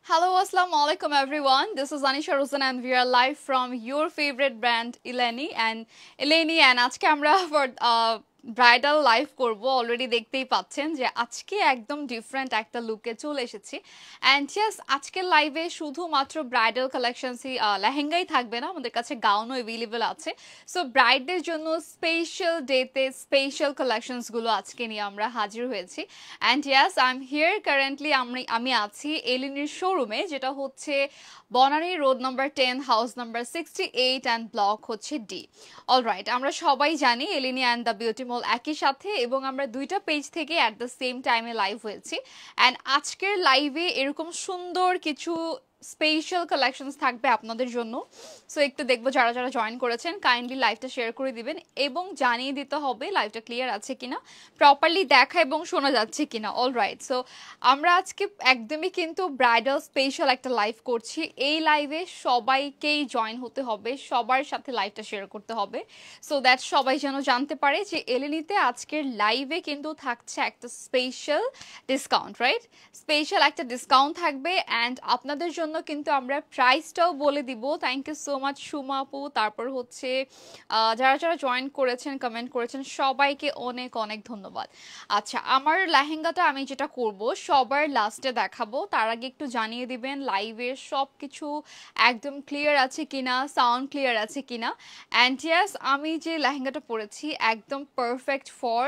Hello, assalamu alaikum everyone. This is Anisha Rosen and we are live from your favorite brand Eleni and আজকে আমরা for bridal live করব already দেখতেই পাচ্ছেন যে আজকে একদম ডিফারেন্ট একটা লুকে চলে এসেছি এন্ড ইয়েস আজকের লাইভে শুধুমাত্র ব্রাইডাল কালেকশনসই লেহেঙ্গাই থাকবে না আমাদের কাছে গাউনও अवेलेबल আছে সো ব্রাইডদের জন্য স্পেশাল ডেতে স্পেশাল কালেকশনস গুলো আজকে নিয়ে আমরা হাজির হয়েছি and yes I am here currently আমি আছি এলিনির শোরুমে যেটা হচ্ছে Banani road number 10 house number 68 and block হচ্ছে ডি অলরাইট আমরা সবাই জানি Elini and the beauty mall একই সাথে এবং আমরা দুইটা পেজ থেকে এট দ্য সেম টাইমে লাইভ হয়েছি এন্ড আজকের লাইভে এরকম সুন্দর কিছু স্পেশাল কালেকশনস থাকবে আপনাদের জন্য সো একটু দেখবো যারা যারা জয়েন করেছেন কাইন্ডলি লাইভটা শেয়ার করে দিবেন এবং জানিয়ে দিতে হবে লাইভটা ক্লিয়ার আছে কিনা প্রপারলি দেখা এবং শোনা যাচ্ছে কিনা অলরাইট সো আমরা আজকে একদমই কিন্তু ব্রাইডাল স্পেশাল একটা লাইভ করছি এই লাইভে সবাইকেই জয়েন হতে হবে সবার সাথে লাইভটা শেয়ার করতে হবে সো দ্যাট সবাই যেন জানতে পারে যে এলিনিতে আজকের লাইভে কিন্তু থাকছে একটা স্পেশাল ডিসকাউন্ট রাইট স্পেশাল একটা ডিসকাউন্ট থাকবে অ্যান্ড আপনাদের জন্য কিন্তু আমরা প্রাইসটাও বলে দিব thank you so much Suma আপু তারপর হচ্ছে যারা যারা জয়েন করেছেন কমেন্ট করেছেন সবাইকে অনেক অনেক ধন্যবাদ আচ্ছা আমার লেহেঙ্গাটা আমি যেটা করব সবার লাস্টে দেখাবো তার আগে একটু জানিয়ে দিবেন লাইভের সব কিছু একদম ক্লিয়ার আছে কিনা সাউন্ড ক্লিয়ার আছে কিনা অ্যান্ড ইয়েস আমি যে লেহেঙ্গাটা পরেছি একদম পারফেক্ট ফর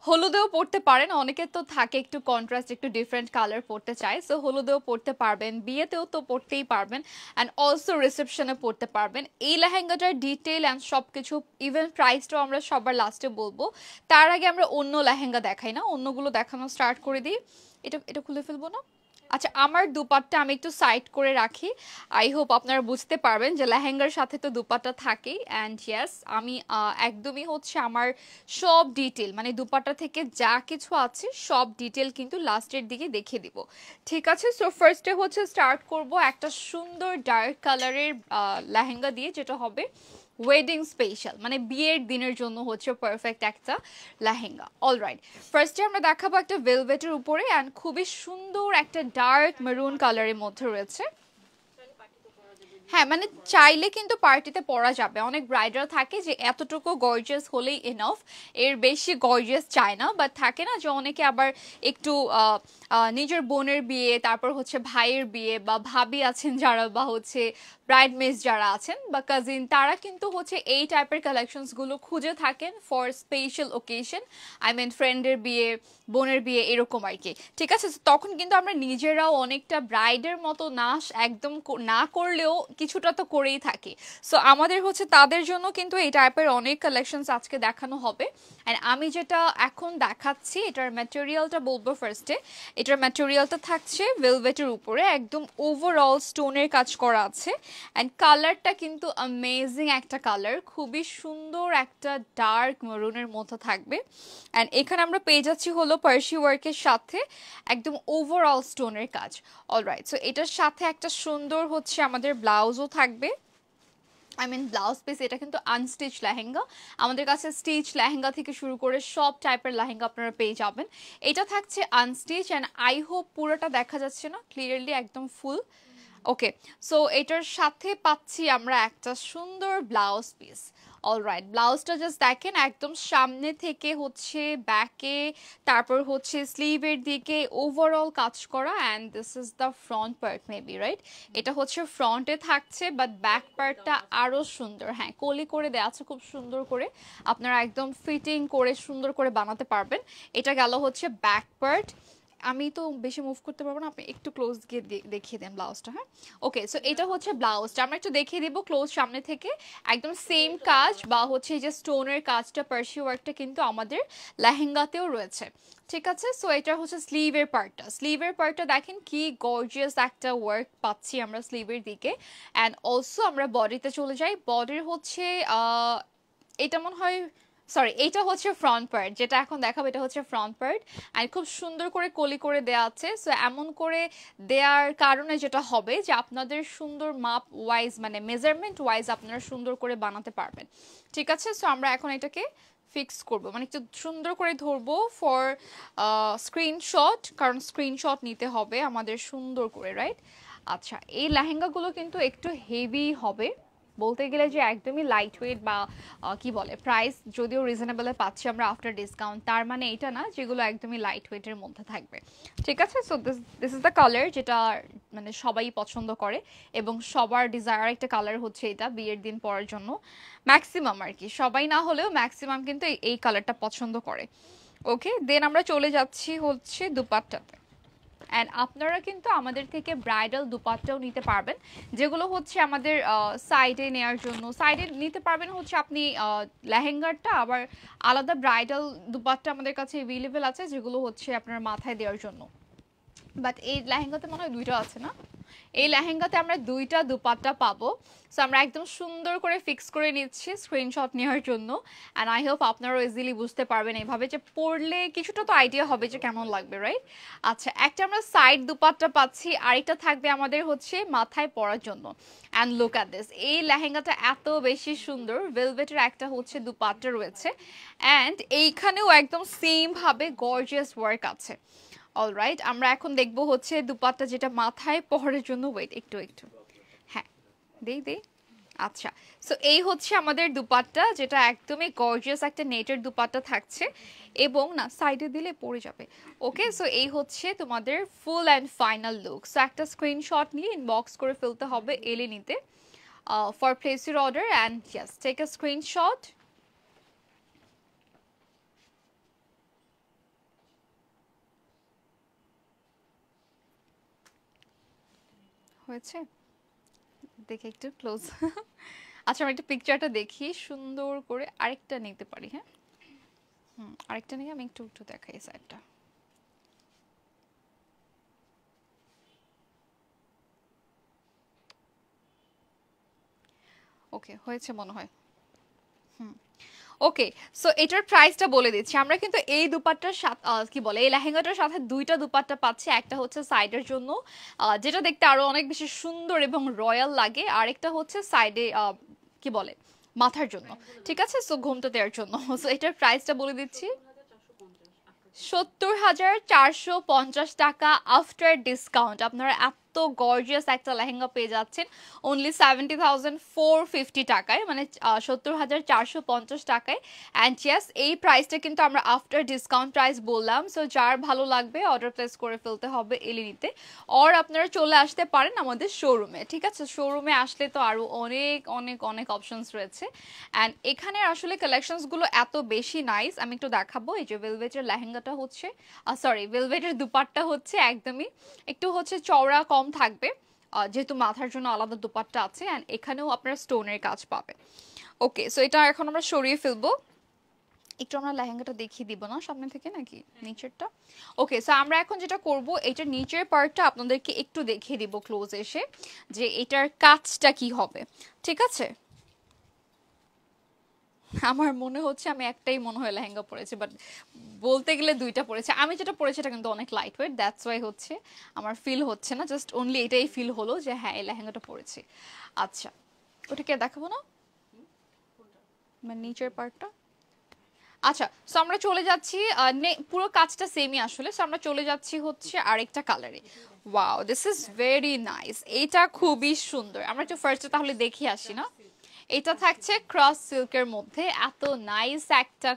হলুদেও পড়তে পারেন অনেকের তো থাকে একটু কন্ট্রাস্ট একটু ডিফারেন্ট কালার পড়তে চায় সো হলুদেও পড়তে পারবেন বিয়েতেও তো পড়তেই পারবেন অ্যান্ড অলসো রিসেপশনে পড়তে পারবেন এই লেহেঙ্গাটার ডিটেল অ্যান্ড সব কিছু ইভেন প্রাইসটাও আমরা সবার লাস্টে বলবো তার আগে আমরা অন্য লেহেঙ্গা দেখাই না অন্যগুলো দেখানো স্টার্ট করে দিই এটা এটা খুলে ফেলবো না আচ্ছা আমার দুপাট্টা আমি একটু সাইড করে রাখি আই হোপ আপনারা বুঝতে পারবেন যে লেহেঙ্গার সাথে তো দুপাট্টা থাকেই অ্যান্ড ইয়েস আমি একদমই হচ্ছে আমার সব ডিটেল মানে দুপাট্টা থেকে যা কিছু আছে সব ডিটেল কিন্তু লাস্টের দিকে দেখিয়ে দিব ঠিক আছে সো ফার্স্টে হচ্ছে স্টার্ট করব একটা সুন্দর ডার্ক কালারের লেহেঙ্গা দিয়ে যেটা হবে ওয়েডিং স্পেশাল মানে বিয়ের দিনের জন্য হচ্ছে পারফেক্ট একটা লেহেঙ্গা অলরাইট ফার্স্টে আমরা দেখাবো একটা ভেলভেটের উপরে অ্যান্ড খুবই সুন্দর একটা ডার্ক মেরুন কালারের মধ্যে রয়েছে হ্যাঁ মানে চাইলে কিন্তু পার্টিতে পরা যাবে অনেক ব্রাইডাল থাকে যে এতটুকু গর্জিয়াস হলেই এনাফ এর বেশি গর্জিয়াস চায় না বাট থাকে না যে অনেকে আবার একটু নিজের বোনের বিয়ে তারপর হচ্ছে ভাইয়ের বিয়ে বা ভাবি আছেন যারা বা হচ্ছে ব্রাইডমেডস যারা আছেন বা কাজিন তারা কিন্তু হচ্ছে এই টাইপের কালেকশনসগুলো খুঁজে থাকেন for special occasion I mean ফ্রেন্ডের বিয়ে বোনের বিয়ে এরকম আর কি ঠিক আছে তখন কিন্তু আমরা নিজেরাও অনেকটা ব্রাইডের মতো নাচ একদম না করলেও কিছুটা তো করেই থাকি সো আমাদের হচ্ছে তাদের জন্য কিন্তু এই টাইপের অনেক কালেকশনস আজকে দেখানো হবে অ্যান্ড আমি যেটা এখন দেখাচ্ছি এটার ম্যাটেরিয়ালটা বলবো ফার্স্টে এটার ম্যাটেরিয়ালটা থাকছে ভেলভেটের উপরে একদম ওভারঅল স্টোনের কাজ করা আছে অ্যান্ড কালারটা কিন্তু অ্যামেজিং একটা কালার খুবই সুন্দর একটা ডার্ক মেরুনের মতো থাকবে অ্যান্ড এখানে আমরা পেয়ে যাচ্ছি হলো পার্সি ওয়ার্কের সাথে একদম ওভারঅল স্টোনের কাজ অলরাইট সো এটার সাথে একটা সুন্দর হচ্ছে আমাদের ব্লাউজও থাকবে আই মিন ব্লাউজ পিস এটা কিন্তু আনস্টিচ লেহেঙ্গা আমাদের কাছে স্টিচ লেহেঙ্গা থেকে শুরু করে সব টাইপের লেহেঙ্গা আপনারা পেয়ে যাবেন এটা থাকছে আনস্টিচ অ্যান্ড আই হোপ পুরোটা দেখা যাচ্ছে না ক্লিয়ারলি একদম ফুল ওকে সো এটার সাথে পাচ্ছি আমরা একটা সুন্দর ব্লাউজ পিস অলরাইট ব্লাউজটা জাস্ট দেখেন একদম সামনে থেকে হচ্ছে ব্যাকে তারপর হচ্ছে স্লিভের দিকে ওভারঅল কাজ করা and this is the front part maybe right এটা হচ্ছে ফ্রন্টে থাকছে বাট ব্যাক পার্টটা আরও সুন্দর হ্যাঁ কলি করে দেওয়া আছে খুব সুন্দর করে আপনারা একদম ফিটিং করে সুন্দর করে বানাতে পারবেন এটা গেল হচ্ছে ব্যাক পার্ট আমি তো বেশি মুভ করতে পারবো না আপনি একটু ক্লোজ গিয়ে দেখিয়ে দেন ব্লাউজটা হ্যাঁ ওকে সো এটা হচ্ছে ব্লাউজটা আমরা একটু দেখিয়ে দিব ক্লোজ সামনে থেকে একদম সেম কাজ বা হচ্ছে এই যে স্টোনের কাজটা পার্সি ওয়ার্কটা কিন্তু আমাদের লেহেঙ্গাতেও রয়েছে ঠিক আছে সো এটা হচ্ছে স্লিভের পার্টটা দেখেন কি গর্জিয়াস একটা ওয়ার্ক পাচ্ছি আমরা স্লিভের দিকে অ্যান্ড অলসো আমরা বডিতে চলে যাই বডির হচ্ছে এটা মনে হয় সরি এটা হচ্ছে ফ্রন্ট পার্ট যেটা এখন দেখাবো এটা হচ্ছে ফ্রন্ট পার্ট আর খুব সুন্দর করে কলি করে দেওয়া আছে সো এমন করে দেওয়ার কারণে যেটা হবে যে আপনাদের সুন্দর মাপ ওয়াইজ মানে মেজারমেন্ট ওয়াইজ আপনারা সুন্দর করে বানাতে পারবেন ঠিক আছে সো আমরা এখন এটাকে ফিক্স করব মানে একটু সুন্দর করে ধরবো ফর স্ক্রিনশট কারণ স্ক্রিনশট নিতে হবে আমাদের সুন্দর করে রাইট আচ্ছা, এই লেহেঙ্গাগুলো কিন্তু একটু হেভি হবে, বলতে গেলে যে একদমই লাইট ওয়েট বা কি বলে, প্রাইস যদিও রিজনেবলে পাচ্ছি আমরা আফটার ডিসকাউন্ট, তার মানে এটা না যেগুলো একদমই লাইট ওয়েটের মধ্যে থাকবে। ঠিক আছে, so this is the colour যেটা মানে সবাই পছন্দ করে এবং সবার ডিজায়ার একটা কালার হচ্ছে এটা বিয়ের দিন পরার জন্য। ম্যাক্সিমাম আর কি, সবাই না হলেও ম্যাক্সিমাম কিন্তু এই কালারটা পছন্দ করে। ওকে, দেন আমরা চলে যাচ্ছি হচ্ছে দুপাট্টাতে। অ্যান্ড আপনারা কিন্তু আমাদের থেকে ব্রাইডাল দুপাট্টাও নিতে পারবেন, যেগুলো হচ্ছে আমাদের সাইডে নেওয়ার জন্য। সাইডে নিতে পারবেন হচ্ছে আপনি লেহেঙ্গারটা, আবার আলাদা ব্রাইডাল দুপাট্টা আমাদের কাছে অ্যাভেলেবেল আছে যেগুলো হচ্ছে আপনার মাথায় দেওয়ার জন্য। বাট এই লেহেঙ্গাতে মনে হয় দুইটা আছে না? এই লেহেঙ্গাতে আমরা দুইটা দুপাট্টা পাবো। সো আমরা একদম সুন্দর করে ফিক্স করে নিচ্ছি স্ক্রিনশট নেওয়ার জন্য। অ্যান্ড আই হোপ আপনারাও ইজিলি বুঝতে পারবেন এইভাবে, যে পরলে কিছুটা তো আইডিয়া হবে যে কেমন লাগবে, রাইট? আচ্ছা, একটা আমরা সাইড দুপাট্টা পাচ্ছি, আরেকটা থাকবে আমাদের হচ্ছে মাথায় পরার জন্য। অ্যান্ড লুক অ্যাট দিস, এই লেহেঙ্গাটা এত বেশি সুন্দর। ভেলভেটের একটা হচ্ছে দুপাট্টা রয়েছে, অ্যান্ড এইখানেও একদম সেম ভাবে গর্জিয়াস ওয়ার্ক আছে। অলরাইট, আমরা এখন দেখব হচ্ছে দুপাট্টা যেটা মাথায় পরার জন্য। ওয়েট একটু একটু, হ্যাঁ দেই। আচ্ছা, সো এই হচ্ছে আমাদের দুপাট্টা, যেটা একদমই গর্জিয়াস একটা নেটের দুপাট্টা থাকছে, এবং না সাইডে দিলে পড়ে যাবে। ওকে, সো এই হচ্ছে তোমাদের full and final look. So একটা স্ক্রিনশট নিয়ে ইনবক্স করে ফেলতে হবে এলেনিতে for place your order, and yes take a screenshot. হয়েছে, দেখে একটু ক্লোজ। আচ্ছা, আমি একটা পিকচারটা দেখি সুন্দর করে, আরেকটা নিতে পারি? হ্যাঁ, আরেকটা নিয়ে আমি একটু একটু দেখাই সাইডটা। ওকে, হয়েছে মনে হয়। ওকে, সো এটার প্রাইসটা বলে দিচ্ছি। আমরা কিন্তু এই দুপাট্টার সাথে কি বলে, এই লেহেঙ্গাটার সাথে দুইটা দুপাট্টা পাচ্ছি। একটা হচ্ছে সাইডের জন্য, যেটা দেখতে আরো অনেক বেশি সুন্দর এবং রয়্যাল লাগে, আরেকটা হচ্ছে সাইডে কি বলে, মাথার জন্য। ঠিক আছে, সো ঘুমটা দেওয়ার জন্য। সো এটার প্রাইসটা বলে দিচ্ছি, ৭০,৪৫০ টাকা আফটার ডিসকাউন্ট। আপনারা এত গর্জিয়াস একটা লেহেঙ্গা পেয়ে যাচ্ছেন অনলি ৭০,৪৫০ টাকায়, মানে ৭০,৪৫০ টাকায়। অ্যান্ড ইয়েস, এই প্রাইসটা কিন্তু আমরা আফটার ডিসকাউন্ট প্রাইস বললাম। সো যার ভালো লাগবে অর্ডার প্লেস করে ফেলতে হবে এলিনিতে, অর আপনারা চলে আসতে পারেন আমাদের শোরুমে। ঠিক আছে, শোরুমে আসলে তো আরও অনেক অনেক অনেক অপশনস রয়েছে। অ্যান্ড এখানে আসলে কালেকশনসগুলো এত বেশি নাইস, আমি একটু দেখাবো। এই যে ভেলভেটের লেহেঙ্গাটা হচ্ছে, সরি ভেলভেটের দুপাট্টা হচ্ছে একদমই একটু হচ্ছে চওড়া কম থাকবে, যেহেতু মাথার জন্য আলাদা দুপাট্টা আছে। অ্যান্ড এখানেও আপনারা স্টোনের কাজ পাবে। ওকে, সো এটা এখন আমরা সরিয়ে ফেলবো। একটু আমরা লেহেঙ্গাটা দেখিয়ে দিব না সামনে থেকে, নাকি নিচেরটা? ওকে, সো আমরা এখন যেটা করব, এটার নিচের পার্টটা আপনাদেরকে একটু দেখিয়ে দিব ক্লোজ এসে, যে এটার কাজটা কি হবে। ঠিক আছে, আমার মনে হচ্ছে আমি একটাই মনে হয় লেহেঙ্গা পরেছি, বাট বলতে গেলে দুইটা পরেছি। আমি যেটা পরেছি এটা কিন্তু অনেক লাইট ওয়েট, দ্যাটস ওয়াই হচ্ছে আমার ফিল হচ্ছে না, জাস্ট অনলি এটাই ফিল হলো যে হ্যাঁ এই লেহেঙ্গাটা পরেছি। আচ্ছা, ওটাকে দেখাবো না, মানে নিচের পার্টটা? আচ্ছা, সো আমরা চলে যাচ্ছি, পুরো কাজটা সেমই আসলে। সো আমরা চলে যাচ্ছি হচ্ছে আরেকটা কালারে। Wow, this is very nice, এটা খুবই সুন্দর। আমরা একটু ফার্স্টে তাহলে দেখে আসি না। এটা থাকছে ক্রস সিল্কের মধ্যে, এত নাইস একটা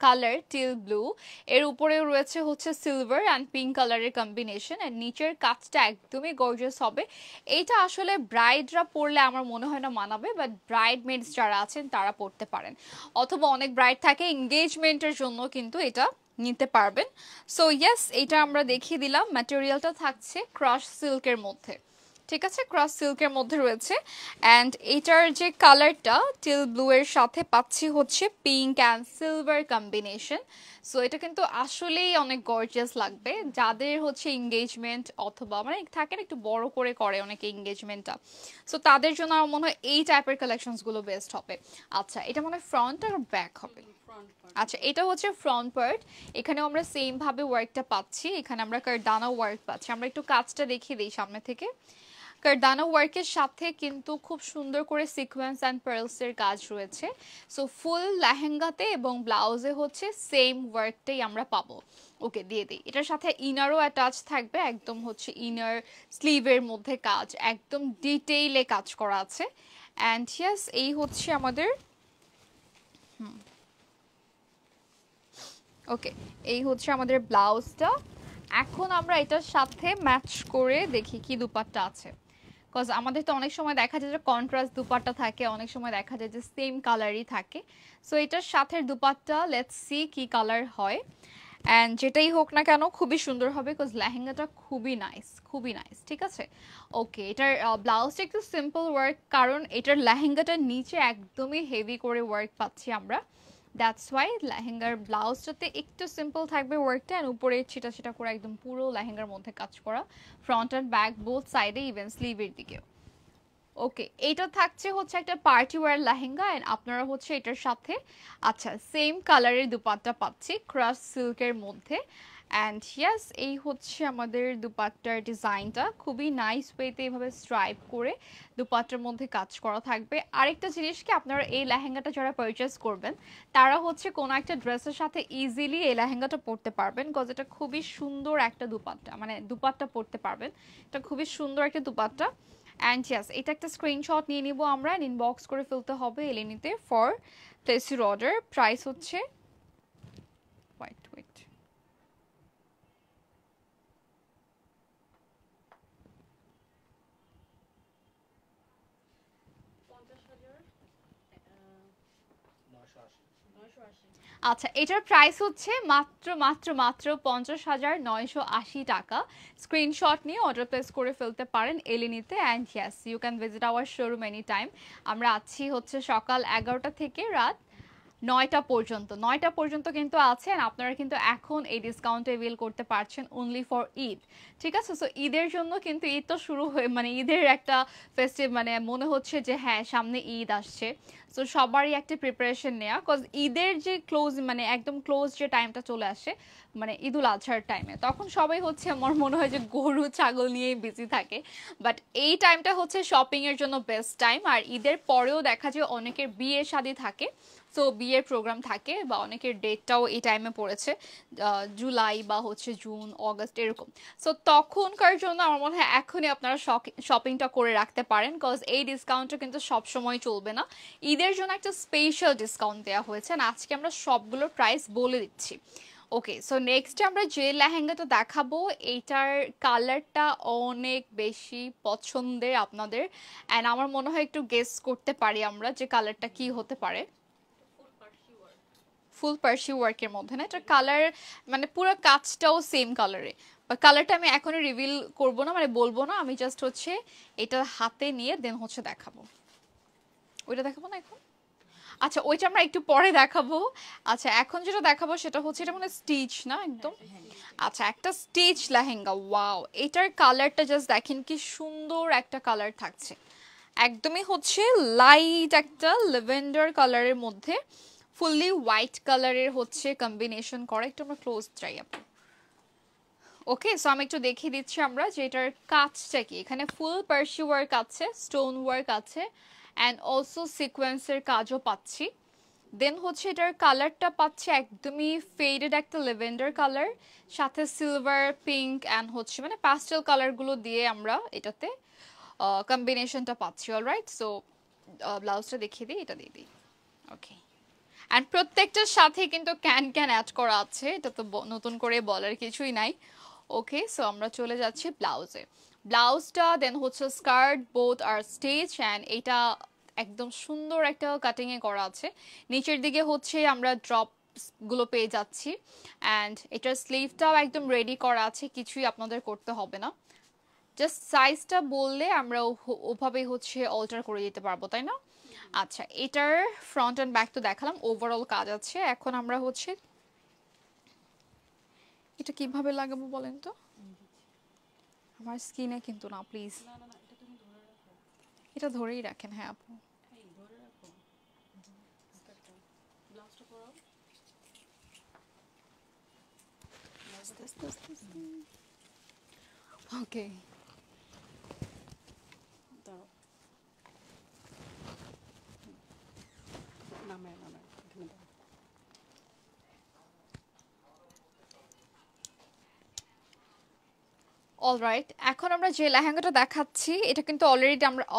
কালার, টিল ব্লু, এর উপরেও রয়েছে হচ্ছে সিলভার অ্যান্ড পিঙ্ক কালারের কম্বিনেশন। আর নিচের কাজটা একদমই গর্জিয়াস হবে। এইটা আসলে ব্রাইডরা পরলে আমার মনে হয় না মানাবে, বাট ব্রাইড মেডস যারা আছেন তারা পরতে পারেন, অথবা অনেক ব্রাইড থাকে এঙ্গেজমেন্টের জন্য কিন্তু এটা নিতে পারবেন। সো ইয়েস, এটা আমরা দেখিয়ে দিলাম। ম্যাটেরিয়ালটা থাকছে ক্রস সিল্কের মধ্যে। ঠিক আছে, ক্রস সিল্কের মধ্যে রয়েছে। অ্যান্ড এটার যে কালারটা টিল ব্লু এর সাথে পাচ্ছি হচ্ছে pink and silver combination. So এটা কিন্তু আসলেই অনেক গর্জিয়াস লাগবে যাদের হচ্ছে এঙ্গেজমেন্ট, অথবা মানে থাকে না একটু বড় করে করে অনেকে এঙ্গেজমেন্টটা, সো তাদের জন্য আমার মনে হয় এই টাইপের কালেকশনসগুলো বেস্ট হবে। আচ্ছা, এটা মনে হয় ফ্রন্ট আর ব্যাক হবে। আচ্ছা, এটা হচ্ছে ফ্রন্ট পার্ট। এখানেও আমরা সেম ভাবে ওয়ার্কটা পাচ্ছি, এখানে আমরা কারদানা ওয়ার্ক পাচ্ছি। আমরা একটু কাজটা দেখিয়ে দিই সামনে থেকে। কারদানা ওয়ার্কের সাথে কিন্তু খুব সুন্দর করে সিকোয়েন্স অ্যান্ড পার্লসের কাজ রয়েছে। সো ফুল লেহেঙ্গাতে এবং ব্লাউজে হচ্ছে সেম ওয়ার্কটাই আমরা পাবো। ওকে, দিয়ে দিই। এটার সাথে ইনারও অ্যাটাচ থাকবে, একদম হচ্ছে ইনার স্লিভের মধ্যে কাজ, একদম ডিটেইলে কাজ করা আছে। অ্যান্ড ইয়েস, এই হচ্ছে আমাদের ওকে, এই হচ্ছে আমাদের ব্লাউজটা। এখন আমরা এটার সাথে ম্যাচ করে দেখি কি দুপাট্টা আছে, কজ আমাদের তো অনেক সময় দেখা যায় যে কন্ট্রাস্ট দুপাট্টা থাকে, অনেক সময় দেখা যায় যে সেম কালারই থাকে। সো এটার সাথে দুপাট্টা লেটস সি কি কালার হয়। অ্যান্ড যেটাই হোক না কেন খুবই সুন্দর হবে, কজ লেহেঙ্গাটা খুবই নাইস, খুবই নাইস। ঠিক আছে, ওকে। এটার ব্লাউজটা একটু সিম্পল ওয়ার্ক, কারণ এটার লেহেঙ্গাটার নিচে একদমই হেভি করে ওয়ার্ক পাচ্ছি আমরা। দ্যাটস ওয়াই লেহেঙ্গার ব্লাউজটাতে একটু সিম্পল থাকবে ওয়ার্কটা, অ্যান্ড উপরে ছিটা ছিটা করে একদম পুরো লেহেঙ্গার মধ্যে কাজ করা, ফ্রন্ট অ্যান্ড ব্যাক বোথ সাইডে, ইভেন স্লিভের দিকেও। ওকে, এইটা থাকছে হচ্ছে একটা পার্টি ওয়্যার লেহেঙ্গা, এন্ড আপনারা হচ্ছে এটার সাথে আচ্ছা সেম কালারের দুপাট্টা পাচ্ছি ক্রাশ সিল্কের মধ্যে। অ্যান্ড ইয়াস, এই হচ্ছে আমাদের দুপাট্টার ডিজাইনটা, খুবই নাইস ওয়েতে এভাবে স্ট্রাইপ করে দুপাট্টার মধ্যে কাজ করা থাকবে। আরেকটা জিনিস কি, আপনারা এই লেহেঙ্গাটা যারা পারচেস করবেন তারা হচ্ছে কোনো একটা ড্রেসের সাথে ইজিলি এই লেহেঙ্গাটা পরতে পারবেন, কজ এটা খুবই সুন্দর একটা দুপাট্টা, মানে দুপাট্টা পরতে পারবেন। এটা খুবই সুন্দর একটা দুপাট্টা। অ্যান্ড ইয়াস, এটা একটা স্ক্রিনশট নিয়ে নিব আমরা, ইনবক্স করে ফেলতে হবে এলেনিতে for place your order. Price হচ্ছে ওয়েট ওয়েট আচ্ছা, এটার প্রাইস হচ্ছে মাত্র মাত্র মাত্র 50,980 টাকা। স্ক্রিনশট নিয়ে অর্ডার প্লেস করে ফেলতে পারেন এলিনিতে। And yes, you can visit our showroom any time. আমরা আছি হচ্ছে সকাল 11টা থেকে রাত 9টা পর্যন্ত কিন্তু আছেন। আপনারা কিন্তু এখন এই ডিসকাউন্ট এভেল করতে পারছেন অনলি ফর ঈদ। ঠিক আছে, সো ঈদের জন্য কিন্তু ঈদ তো শুরু হয়ে, মানে ঈদের একটা ফেস্টিভ, মানে মনে হচ্ছে যে হ্যাঁ সামনে ঈদ আসছে। সো সবারই একটা প্রিপারেশন নেওয়া, কজ ঈদের যে ক্লোজ, মানে একদম ক্লোজ যে টাইমটা চলে আসে, মানে ঈদুল আজহার টাইমে, তখন সবাই হচ্ছে আমার মনে হয় যে গরু ছাগল নিয়েই বিজি থাকে। বাট এই টাইমটা হচ্ছে শপিং এর জন্য বেস্ট টাইম। আর ঈদের পরেও দেখা যায় অনেকের বিয়ে শাদী থাকে, সো বিয়ের প্রোগ্রাম থাকে, বা অনেকের ডেটটাও এই টাইমে পড়েছে জুলাই বা হচ্ছে জুন অগস্ট এরকম। সো তখনকার জন্য আমার মনে হয় এখনই আপনারা শপিংটা করে রাখতে পারেন, কজ এই ডিসকাউন্টটা কিন্তু সবসময় চলবে না। ঈদের জন্য একটা স্পেশাল ডিসকাউন্ট দেওয়া হয়েছে, আর আজকে আমরা সবগুলোর প্রাইস বলে দিচ্ছি। ওকে, সো নেক্সট আমরা যে লেহেঙ্গাটা দেখাবো, এইটার কালারটা অনেক বেশি পছন্দের আপনাদের, অ্যান্ড আমার মনে হয় একটু গেস করতে পারি আমরা যে কালারটা কি হতে পারে। ফুল পার্সি ওয়ার্কের মধ্যে না, এটা কালার মানে পুরো কাজটাও সেম কালারে, বা কালারটা আমি এখনই রিভিল করব না, মানে বলবো না, আমি জাস্ট হচ্ছে এটা হাতে নিয়ে দেন হচ্ছে দেখাবো। ওইটা দেখাবো না এখন, আচ্ছা ওইটা আমরা একটু পরে দেখাবো। আচ্ছা এখন যেটা দেখাবো সেটা হচ্ছে, এটা মানে স্টিচ না একদম। আচ্ছা, একটা স্টিচ লেহেঙ্গা, ওয়াও, এটার কালারটা জাস্ট দেখেন কি সুন্দর একটা কালার থাকছে, একদমই হচ্ছে লাইট একটা ল্যাভেন্ডার কালারের মধ্যে ফুললি হোয়াইট কালারের হচ্ছে কম্বিনেশন করা। একটু আমরা ক্লোজ যাই আপু। ওকে, সো আমি একটু দেখিয়ে দিচ্ছি আমরা যে এটার কাজটা কি। এখানে ফুল পার্সি ওয়ার্ক আছে, স্টোন ওয়ার্ক আছে, অ্যান্ড অলসো সিকোয়েন্সের কাজও পাচ্ছি। দেন হচ্ছে এটার কালারটা পাচ্ছে একদমই ফেডেড একটা লেভেন্ডার কালার, সাথে সিলভার, পিঙ্ক অ্যান্ড হচ্ছে মানে পাস্টেল কালারগুলো দিয়ে আমরা এটাতে কম্বিনেশনটা পাচ্ছি। অলরাইট, সো ব্লাউজটা দেখিয়ে দিই, এটা দিয়ে দিই। ওকে, অ্যান্ড প্রত্যেকটার সাথে কিন্তু ক্যান ক্যান অ্যাড করা আছে, এটা তো নতুন করে বলার কিছুই নাই। ওকে, সো আমরা চলে যাচ্ছি ব্লাউজে। ব্লাউজটা দেন হচ্ছে স্কার্ট বোথ আর স্টিচ, অ্যান্ড এটা একদম সুন্দর একটা কাটিংয়ে করা আছে। নিচের দিকে হচ্ছে আমরা ড্রপ গুলো পেয়ে যাচ্ছি, অ্যান্ড এটার স্লিভটাও একদম রেডি করা আছে, কিছুই আপনাদের করতে হবে না। জাস্ট সাইজটা বললে আমরা ওভাবেই হচ্ছে অল্টার করে দিতে পারবো, তাই না? আচ্ছা, এটার ফ্রন্ট অ্যান্ড ব্যাক তো দেখালাম, ওভারঅল কাজ আছে। এখন আমরা হচ্ছে এটা কিভাবে লাগাবো বলেন তো, আমার স্কিনে কিন্তু না প্লিজ, এটা ধরেই রাখেন। হ্যাঁ আপু, ওকে, নামায় নামায় এখানে দাও। অলরাইট, এখন আমরা যে লেহেঙ্গাটা দেখাচ্ছি এটা কিন্তু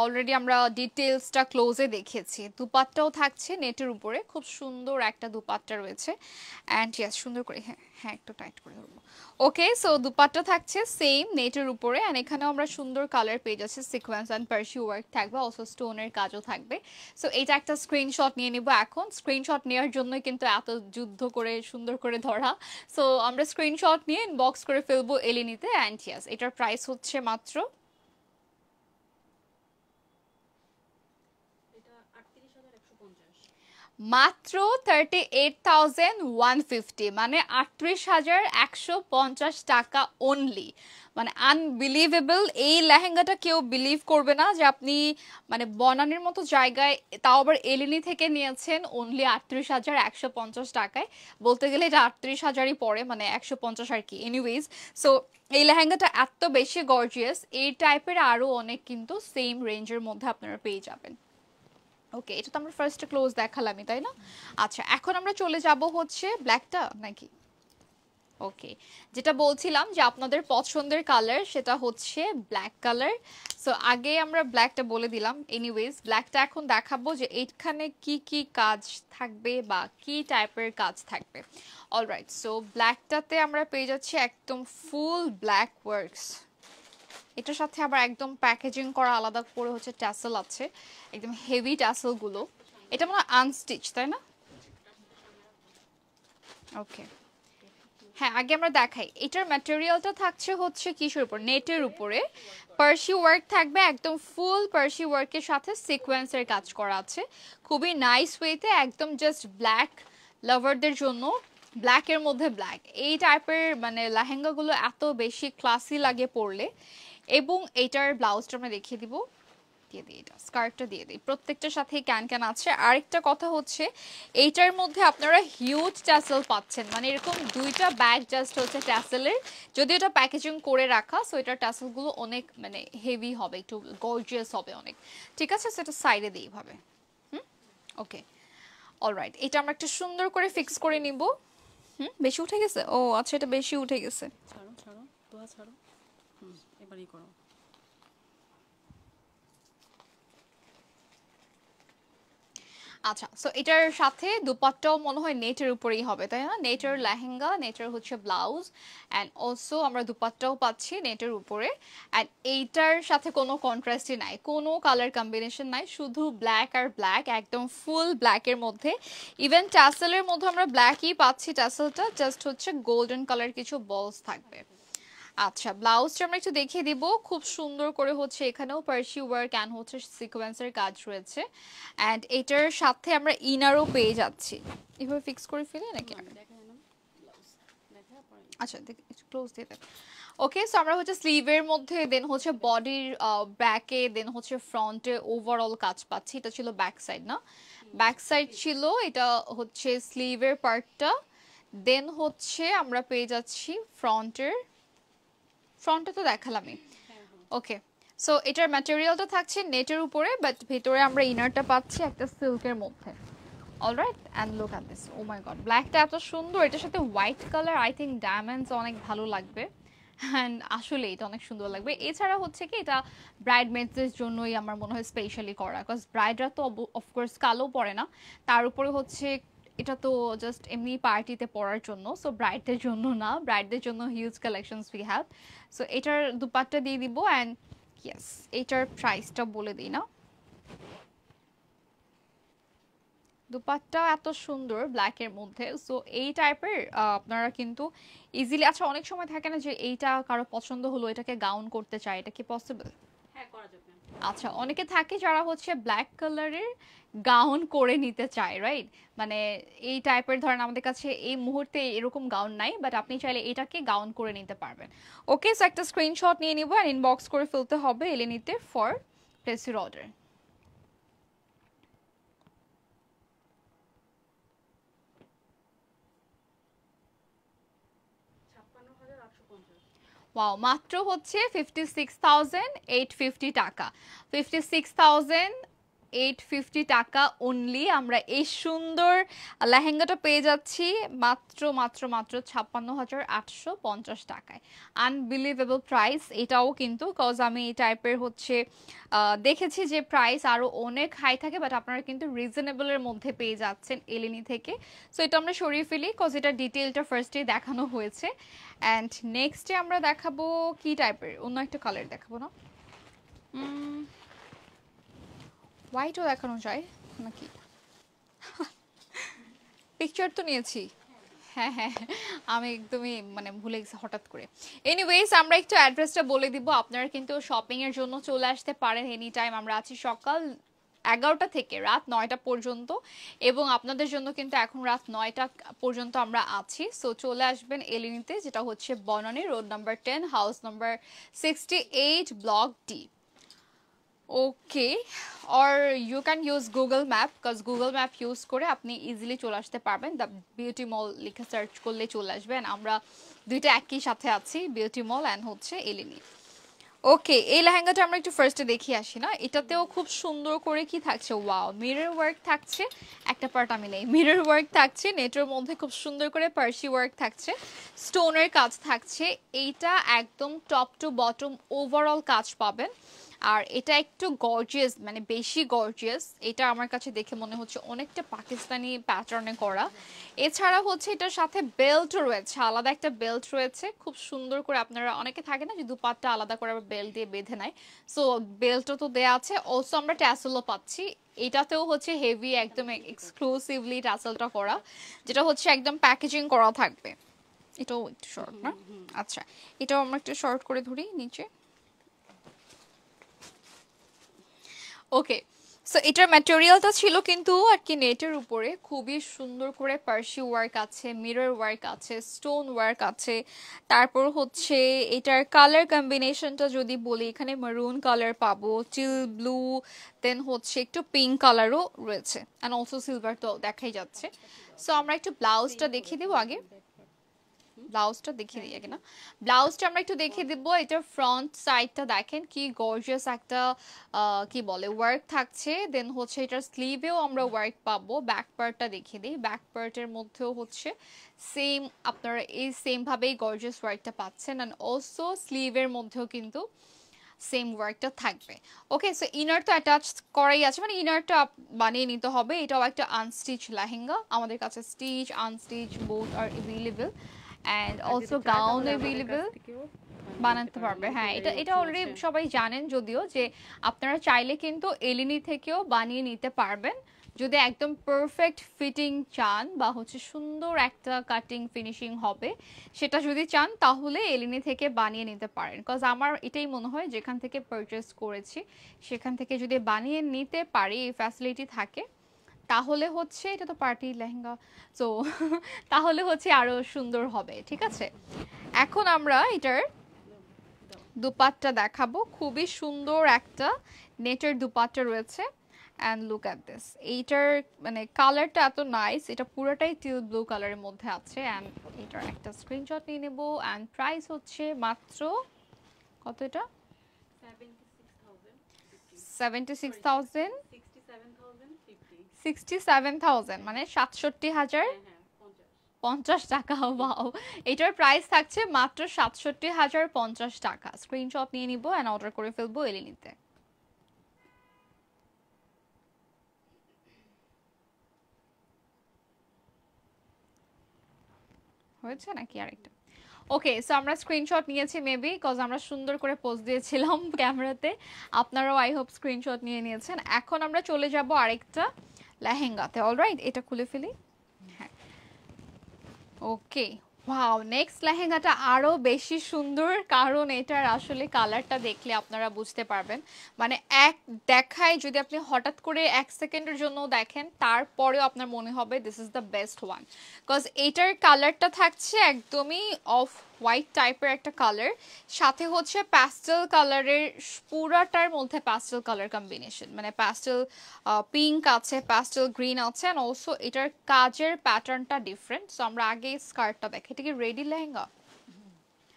অলরেডি আমরা ডিটেইলসটা ক্লোজে দেখেছি। দুপাট্টাও থাকছে নেটের উপরে, খুব সুন্দর একটা দুপাট্টা রয়েছে। অ্যান্ড ইয়েস, সুন্দর করে, হ্যাঁ হ্যাঁ একটু টাইট করে ধরবো। ওকে, সো দুপাট্টা থাকছে সেম নেটের উপরে, অ্যান্ড এখানেও আমরা সুন্দর কালার পেয়ে যাচ্ছি, সিকোয়েন্স অ্যান্ড পার্সি ওয়ার্ক থাকবে, অলসো স্টোনের কাজও থাকবে। সো এইটা একটা স্ক্রিনশট নিয়ে নিব এখন। স্ক্রিনশট নেওয়ার জন্যই কিন্তু এত যুদ্ধ করে সুন্দর করে ধরা। সো আমরা স্ক্রিনশট নিয়ে ইনবক্স করে ফেলবো এলিনিতে। অ্যান্ড ইয়েস, এটার প্রাইস হচ্ছে মাত্র এটা ৩৮,১৫০। মাত্র 38,150, মানে 38,150 টাকা অনলি। মানে আনবিলিভেবল, এই লেহেঙ্গাটা কেউ বিলিভ করবে না যে আপনি মানে বনানীর মতো জায়গায়, তাও আবার এলিনি থেকে নিয়েছেন অনলি 38,150 টাকায়। বলতে গেলে এটা 38,000ই পড়ে, মানে 150 আর কি। এনিওয়েজ, সো এই লেহেঙ্গাটা এত বেশি গর্জিয়াস, এই টাইপের আরও অনেক কিন্তু সেম রেঞ্জের মধ্যে আপনারা পেয়ে যাবেন। ওকে, এটা তো আমরা ফার্স্ট ক্লোজ দেখালামই, তাই না? আচ্ছা, এখন আমরা চলে যাব হচ্ছে ব্ল্যাকটা নাকি? ওকে, যেটা বলছিলাম যে আপনাদের পছন্দের কালার সেটা হচ্ছে ব্ল্যাক কালার। সো আগে আমরা ব্ল্যাকটা বলে দিলাম। এনিওয়েজ, ব্ল্যাকটা এখন দেখাবো যে এইখানে কি কি কাজ থাকবে বা কি টাইপের কাজ থাকবে। অলরাইট, সো ব্ল্যাকটাতে আমরা পেয়ে যাচ্ছি একদম ফুল ব্ল্যাক ওয়ার্কস। এটার সাথে আবার একদম প্যাকেজিং করা আলাদা করে হচ্ছে ট্যাসেল আছে, একদম হেভি ট্যাসেলগুলো। এটা মনে হয় আনস্টিচ, তাই না? ওকে, হ্যাঁ আগে আমরা দেখাই। এটার ম্যাটেরিয়ালটা থাকছে হচ্ছে কিসের উপর? নেটের উপরে। পার্সি ওয়ার্ক থাকবে, একদম ফুল পার্সি ওয়ার্কের সাথে সিকোয়েন্সের কাজ করা আছে, খুবই নাইস ওয়েতে, একদম জাস্ট ব্ল্যাক লাভারদের জন্য। ব্ল্যাকের মধ্যে ব্ল্যাক, এই টাইপের মানে লেহেঙ্গাগুলো এত বেশি ক্লাসি লাগে পরলে। এবং এটার ব্লাউজটা আমরা দেখিয়ে দিব, দিয়ে দিই, এটা স্কার্টটা দিয়ে দিই। প্রত্যেকটার সাথে ক্যান ক্যান আছে। আরেকটা কথা হচ্ছে এইটার মধ্যে আপনারা হিউজ ট্যাসেল পাচ্ছেন, মানে এরকম দুইটা ব্যাগ জাস্ট হচ্ছে ট্যাসেলের, যদি এটা প্যাকেজিং করে রাখা। সো এটার ট্যাসেলগুলো অনেক মানে হেভি হবে, একটু গর্জিয়াস হবে অনেক। ঠিক আছে, সেটা সাইডে দিই এইভাবে। ওকে, অলরাইট, এটা আমরা একটা সুন্দর করে ফিক্স করে নিব। বেশি উঠে গেছে? ও আচ্ছা, এটা বেশি উঠে গেছে। ছাড়ো ছাড়ো, দোয়া ছাড়ো। এবারই করো। আচ্ছা, সো এটার সাথে দুপাট্টাও মনে হয় নেটের উপরেই হবে, তাই না? নেটের লেহেঙ্গা, নেটের হচ্ছে ব্লাউজ, অ্যান্ড অলসো আমরা দুপাট্টাও পাচ্ছি নেটের উপরে। অ্যান্ড এইটার সাথে কোনো কন্ট্রাস্টই নাই, কোনো কালার কম্বিনেশন নাই, শুধু ব্ল্যাক আর ব্ল্যাক, একদম ফুল ব্ল্যাকের মধ্যে। ইভেন ট্যাসেলের মধ্যে আমরা ব্ল্যাকই পাচ্ছি, ট্যাসেলটা জাস্ট হচ্ছে গোল্ডেন কালার কিছু বলস থাকবে। আচ্ছা, ব্লাউজটা আমরা একটু দেখিয়ে দিব। খুব সুন্দর করে হচ্ছে এখানেও পার্সি ওয়ার্ক অ্যান্ড হচ্ছে সিকোয়েন্সের কাজ রয়েছে। অ্যান্ড এটার সাথে আমরা ইনারও পেয়ে যাচ্ছি। এভাবে ফিক্স করে ফেলে নাকি? আচ্ছা, একটু ক্লোজ দিয়ে দেন। ওকে, সো আমরা হচ্ছে স্লিভের মধ্যে, দেন হচ্ছে বডির ব্যাকে, দেন হচ্ছে ফ্রন্টে ওভারঅল কাজ পাচ্ছি। এটা ছিল ব্যাক সাইড, না? ব্যাক সাইড ছিল, এটা হচ্ছে স্লিভের পার্টটা। দেন হচ্ছে আমরা পেয়ে যাচ্ছি ফ্রন্টে তো দেখালামই। ওকে, সো এটার ম্যাটেরিয়ালটা থাকছে নেটের উপরে, বাট ভেতরে আমরা ইনারটা পাচ্ছি একটা সিল্কের মধ্যে। Alright, and look at this, oh my God, ব্ল্যাকটা এত সুন্দর, এটার সাথে white colour, I think diamonds অনেক ভালো লাগবে। অ্যান্ড আসলে এটা অনেক সুন্দর লাগবে। এছাড়া হচ্ছে কি, এটা ব্রাইডমেডসদের জন্যই আমার মনে হয় স্পেশালি করা, বিকজ ব্রাইডরা তো অফকোর্স কালো পরে না, তার উপরে হচ্ছে এটা তো জাস্ট এমনি পার্টিতে পরার জন্য। সো ব্রাইডদের জন্য না, ব্রাইডদের জন্য huge collections we have. So এটার দুপাট্টা দিয়ে দিব। অ্যান্ড ইয়েস, এটার প্রাইসটা বলে দিই না। দুপাট্টা এত সুন্দর ব্ল্যাকের মধ্যে। সো এই টাইপের আপনারা কিন্তু ইজিলি, আচ্ছা অনেক সময় থাকে না যে এইটা কারো পছন্দ হলো, এটাকে গাউন করতে চায়, এটা কি পসিবল? হ্যাঁ, করা যাবে। আচ্ছা, অনেকে থাকে যারা হচ্ছে ব্ল্যাক কালারের গাউন করে নিতে চায়, রাইট? মানে এই টাইপের, ধরেন আমাদের কাছে এই মুহূর্তে এরকম গাউন নাই, বাট আপনি চাইলে এটাকে গাউন করে নিতে পারবেন। ওকে, সো একটা স্ক্রিনশট নিয়ে নিব আর ইনবক্স করে ফেলতে হবে এলেনিতে for place your order. Wow, মাত্র হচ্ছে 56,850 টাকা। 56,000 850 টাকা অনলি আমরা এই সুন্দর লেহেঙ্গাটা পেয়ে যাচ্ছি মাত্র মাত্র মাত্র 56,850 টাকায়। আনবিলিভেবল প্রাইস এটাও কিন্তু, কজ আমি এই টাইপের হচ্ছে দেখেছি যে প্রাইস আরও অনেক হাই থাকে, বাট আপনারা কিন্তু রিজনেবলের মধ্যে পেয়ে যাচ্ছেন এলিনি থেকে। সো এটা আমরা সরিয়ে ফেলি, কজ এটা ডিটেলটা ফার্স্টেই দেখানো হয়েছে। অ্যান্ড নেক্সটে আমরা দেখাবো কি টাইপের, অন্য একটা কালার দেখাবো না, হোয়াইটও দেখানো যায় নাকি? পিকচার তো নিয়েছি। হ্যাঁ হ্যাঁ, আমি একদমই মানে ভুলে গেছি হঠাৎ করে। এনিওয়েজ আমরা একটু অ্যাড্রেসটা বলে দিব, আপনারা কিন্তু শপিং এর জন্য চলে আসতে পারেন এনি টাইম। আমরা আছি সকাল 11টা থেকে রাত 9টা পর্যন্ত, এবং আপনাদের জন্য কিন্তু এখন রাত 9টা পর্যন্ত আমরা আছি। সো চলে আসবেন এলিনিতে, যেটা হচ্ছে Banani road number 10, house number 68, block D. Okay, or you can use Google Map, because Google Map use করে আপনি ইজিলি চলে আসতে পারবেন। দ্য বিউটি মল লিখে সার্চ করলে চলে আসবেন। আমরা দুইটা একই সাথে আছি, বিউটি মল অ্যান্ড হচ্ছে এলিনি। ওকে, এই লেহেঙ্গাটা আমরা একটু ফার্স্টে দেখিয়ে আসি না। এটাতেও খুব সুন্দর করে কি থাকছে, ওয়াও, মিরর ওয়ার্ক থাকছে। একটা পার্ট আমি নেই, মিরর ওয়ার্ক থাকছে, নেটের মধ্যে খুব সুন্দর করে পার্সি ওয়ার্ক থাকছে, স্টোনের কাজ থাকছে। এইটা একদম টপ টু বটম ওভারঅল কাজ পাবেন। আর এটা একটু গর্জিয়াস, মানে বেশি গর্জিয়াস। এটা আমার কাছে দেখে মনে হচ্ছে অনেকটা পাকিস্তানি প্যাটার্নে করা। এছাড়া হচ্ছে এটার সাথে বেল্ট রয়েছে, আলাদা একটা বেল্ট রয়েছে খুব সুন্দর করে। আপনারা অনেকে থাকে না যে দুপাট্টা আলাদা করে আবার বেল্ট দিয়ে বেঁধে নেয়, সো বেল্টও তো দেয়া আছে। অলসো আমরা ট্যাসেলও পাচ্ছি। এটাতেও হচ্ছে হেভি একদম এক্সক্লুসিভলি ট্যাসেলটা করা, যেটা হচ্ছে একদম প্যাকেজিং করা থাকবে। এটাও একটু শর্ট না? আচ্ছা, এটাও আমরা একটু শর্ট করে ধরি নিচে। ওকে, সো এটার ম্যাটেরিয়ালটা ছিল কিন্তু আর কি নেটের উপরে, খুবই সুন্দর করে পার্সি ওয়ার্ক আছে, মিরর ওয়ার্ক আছে, স্টোন ওয়ার্ক আছে। তারপর হচ্ছে এটার কালার কম্বিনেশনটা যদি বলি, এখানে মারুন কালার পাবো, চিল ব্লু, দেন হচ্ছে একটু পিঙ্ক কালারও রয়েছে, অ্যান্ড অলসো সিলভার তো দেখাই যাচ্ছে। সো আমরা একটু ব্লাউজটা দেখিয়ে দেবো আগে, ব্লাউজটা দেখিয়ে দিই আগে না। ব্লাউজটা আমরা একটু দেখিয়ে দিব। এটার ফ্রন্ট সাইডটা দেখেন কি গর্জিয়াস একটা কি বলে ওয়ার্ক থাকছে। দেন হচ্ছে এটার স্লিভেও আমরা ওয়ার্ক পাবো। ব্যাক পার্টটা দেখিয়ে দিই, ব্যাক পার্টের মধ্যেও হচ্ছে সেম, আপনারা এই সেম ভাবেই গর্জিয়াস ওয়ার্কটা পাচ্ছেন। অ্যান্ড অলসো স্লিভের মধ্যেও কিন্তু সেম ওয়ার্কটা থাকবে। ওকে, সো ইনার তো অ্যাটাচ করাই আছে, মানে ইনারটা বানিয়ে নিতে হবে। এটাও একটা আনস্টিচ লেহেঙ্গা, আমাদের কাছে stitch unstitch both R available, and also gown available বানাতে পারবে। হ্যাঁ, এটা এটা অলরেডি সবাই জানেন যদিও, যে আপনারা চাইলে কিন্তু এলিনি থেকেও বানিয়ে নিতে পারবেন যদি একদম পারফেক্ট ফিটিং চান, বা হচ্ছে সুন্দর একটা কাটিং ফিনিশিং হবে সেটা যদি চান, তাহলে এলিনি থেকে বানিয়ে নিতে পারেন। কজ আমার এটাই মনে হয়, যেখান থেকে পারচেস করেছি সেখান থেকে যদি বানিয়ে নিতে পারি, এই ফ্যাসিলিটি থাকে, তাহলে হচ্ছে এটা তো পার্টি লেহেঙ্গা, সো তাহলে হচ্ছে আরো সুন্দর হবে। ঠিক আছে, এখন আমরা এটার দুপাট্টা দেখাবো। খুবই সুন্দর একটা নেটের দুপাট্টা রয়েছে, অ্যান্ড লুক অ্যাট দিস। এইটার মানে কালারটা এত নাইস, এটা পুরোটাই টিল ব্লু কালারের মধ্যে আছে। অ্যান্ড এটার একটা স্ক্রিনশট নিয়ে নেবো। অ্যান্ড প্রাইস হচ্ছে মাত্র কত, এটা 76,000, 67,000 মানে 67,050 টাকা। ওয়াও, এটার প্রাইস থাকছে মাত্র 67,050 টাকা। স্ক্রিনশট নিয়ে নিব অ্যান্ড অর্ডার করে ফেলবো এলিনিতে। হয়েছে নাকি আরেকটা? ওকে, সো আমরা স্ক্রিনশট নিয়েছি মেবি, কজ আমরা সুন্দর করে পোস্ট দিয়েছিলাম ক্যামেরাতে। আপনারাও আই হোপ স্ক্রিনশট নিয়ে নিয়েছেন। এখন আমরা চলে যাব আরেকটা লেহেঙ্গাতে। অলরাইট, এটা খুলে ফেলি। হ্যাঁ, ওকে, ওয়াও, নেক্সট লেহেঙ্গাটা আরো বেশি সুন্দর, কারণ এটার আসলে কালারটা দেখলে আপনারা বুঝতে পারবেন। মানে এক দেখায় যদি আপনি হঠাৎ করে 1 সেকেন্ডের জন্য দেখেন, তারপরেও আপনার মনে হবে this is the best one. Cause এটার কালারটা থাকছে একদমই অফ হোয়াইট টাইপের একটা কালার, সাথে হচ্ছে প্যাস্টেল কালারের, পুরাটার মধ্যে প্যাস্টেল কালার কম্বিনেশন, মানে প্যাস্টেল পিঙ্ক আছে, প্যাস্টেল গ্রিন আছে, অ্যান্ড অলসো এটার কাজের প্যাটার্নটা ডিফারেন্ট। সো আমরা আগে স্কার্টটা দেখি। এটা কি রেডি লেহেঙ্গা,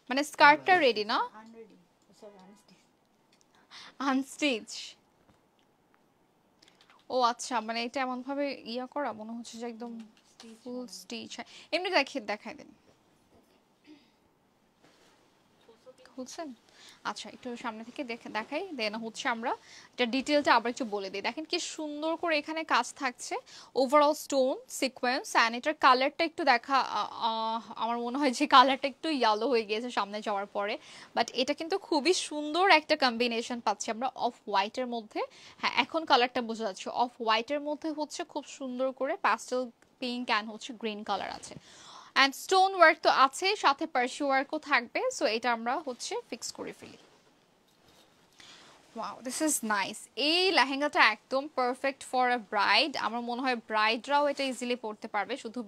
মানে স্কার্টটা রেডি না, আনস্টিচ? ও আচ্ছা, মানে এটা এমন ভাবে ইয়া করা মনে হচ্ছে যে একদম ফুল স্টিচ। এমনি দেখাই দেন, খুলছেন? আচ্ছা, একটু সামনে থেকে দেখাই দেন হচ্ছে আমরা এটা ডিটেলটা আবার একটু বলে দিই। দেখেন কি সুন্দর করে এখানে কাজ থাকছে, ওভারঅল স্টোন সিকোয়েন্স। অ্যান্ড এটার কালারটা একটু দেখা, আমার মনে হয় যে কালারটা একটু ইয়েলো হয়ে গিয়েছে সামনে যাওয়ার পরে, বাট এটা কিন্তু খুবই সুন্দর একটা কম্বিনেশন পাচ্ছি আমরা অফ হোয়াইটের মধ্যে। হ্যাঁ, এখন কালারটা বোঝা যাচ্ছে, অফ হোয়াইটের মধ্যে হচ্ছে খুব সুন্দর করে প্যাস্টেল পিঙ্ক অ্যান্ড হচ্ছে গ্রিন কালার আছে। অ্যান্ড স্টোন ওয়ার্ক তো আছে, সাথে পার্সি ওয়ার্কও থাকবে। সো এটা আমরা হচ্ছে ফিক্স করে ফেলি। Wow, this is nice. এই লেহেঙ্গাটা একদম পারফেক্ট ফর আ ব্রাইড। আমার মনে হয় ব্রাইডরাও এটা ইজিলি পরতে পারবে, শুধু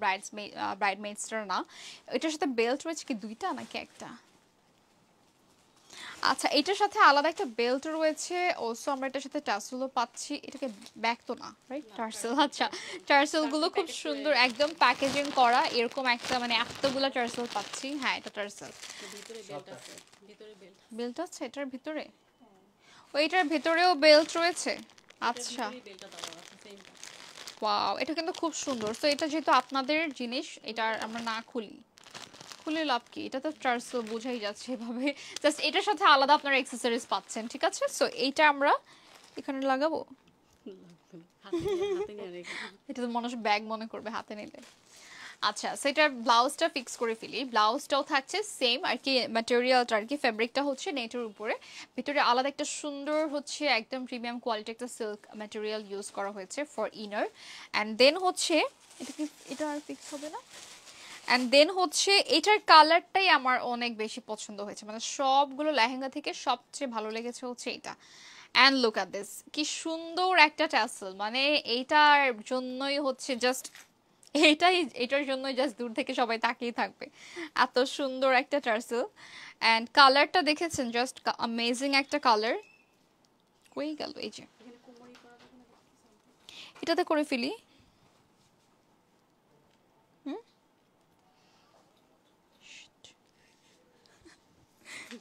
ব্রাইডমেইডসরা না। এটার সাথে বেল্ট রয়েছে কি দুইটা নাকি একটা? আচ্ছা, এটার সাথে আলাদা একটা বেল্ট রয়েছে। অলসো আমরা এটার সাথে টার্সেলও পাচ্ছি। এটাকে ব্যাক তো না, রাইট? টার্সেল। আচ্ছা, টার্সেল গুলো খুব সুন্দর একদম প্যাকেজিং করা, এরকম একটা মানে এতগুলো টার্সেল পাচ্ছি। হ্যাঁ, এটা টার্সেল। ভিতরে বেল্ট আছে, ভিতরে বেল্ট বেল্ট আছে এটার ভিতরে? ওইটার ভিতরেও বেল্ট রয়েছে? আচ্ছা, বেল্টটা দেওয়া আছে সেমটা। ওয়াও, এটা কিন্তু খুব সুন্দর। তো এটা যেহেতু আপনাদের জিনিস, এটা আমরা না খুলে লাভ কি? এটা তো টার্সেল বোঝাই যাচ্ছে এভাবে। জাস্ট এটার সাথে আলাদা আপনারা অ্যাকসেসরিজ পাচ্ছেন, ঠিক আছে? সো এইটা আমরা এখানে লাগাবো। হাতে নিয়ে রেখে এটা তো মানুষ ব্যাগ মনে করবে হাতে নিলে। আচ্ছা, সেটার ব্লাউজটা ফিক্স করে ফেলি। ব্লাউজটাও থাকছে সেম আর কি, ম্যাটেরিয়ালটা আর কি, ফেব্রিকটা হচ্ছে নেটের উপরে, ভিতরে আলাদা একটা সুন্দর হচ্ছে একদম প্রিমিয়াম কোয়ালিটি একটা সিল্ক ম্যাটেরিয়াল ইউজ করা হয়েছে ফর ইনার। অ্যান্ড দেন হচ্ছে এটা আর ফিক্স হবে না। অ্যান্ড দেন হচ্ছে এটার কালারটাই আমার অনেক বেশি পছন্দ হয়েছে, মানে সবগুলো লেহেঙ্গা থেকে সবচেয়ে ভালো লেগেছে হচ্ছে এটা। অ্যান্ড লুক অ্যাট দিস, কি সুন্দর একটা ট্যাসেল, মানে এইটার জন্যই হচ্ছে জাস্ট এটার জন্যই জাস্ট দূর থেকে সবাই তাকিয়ে থাকবে, এত সুন্দর একটা টার্সেল। অ্যান্ড কালারটা দেখেছেন, জাস্ট অ্যামেজিং একটা কালার। কই গেল? এই যে এটাতে করে ফেলি।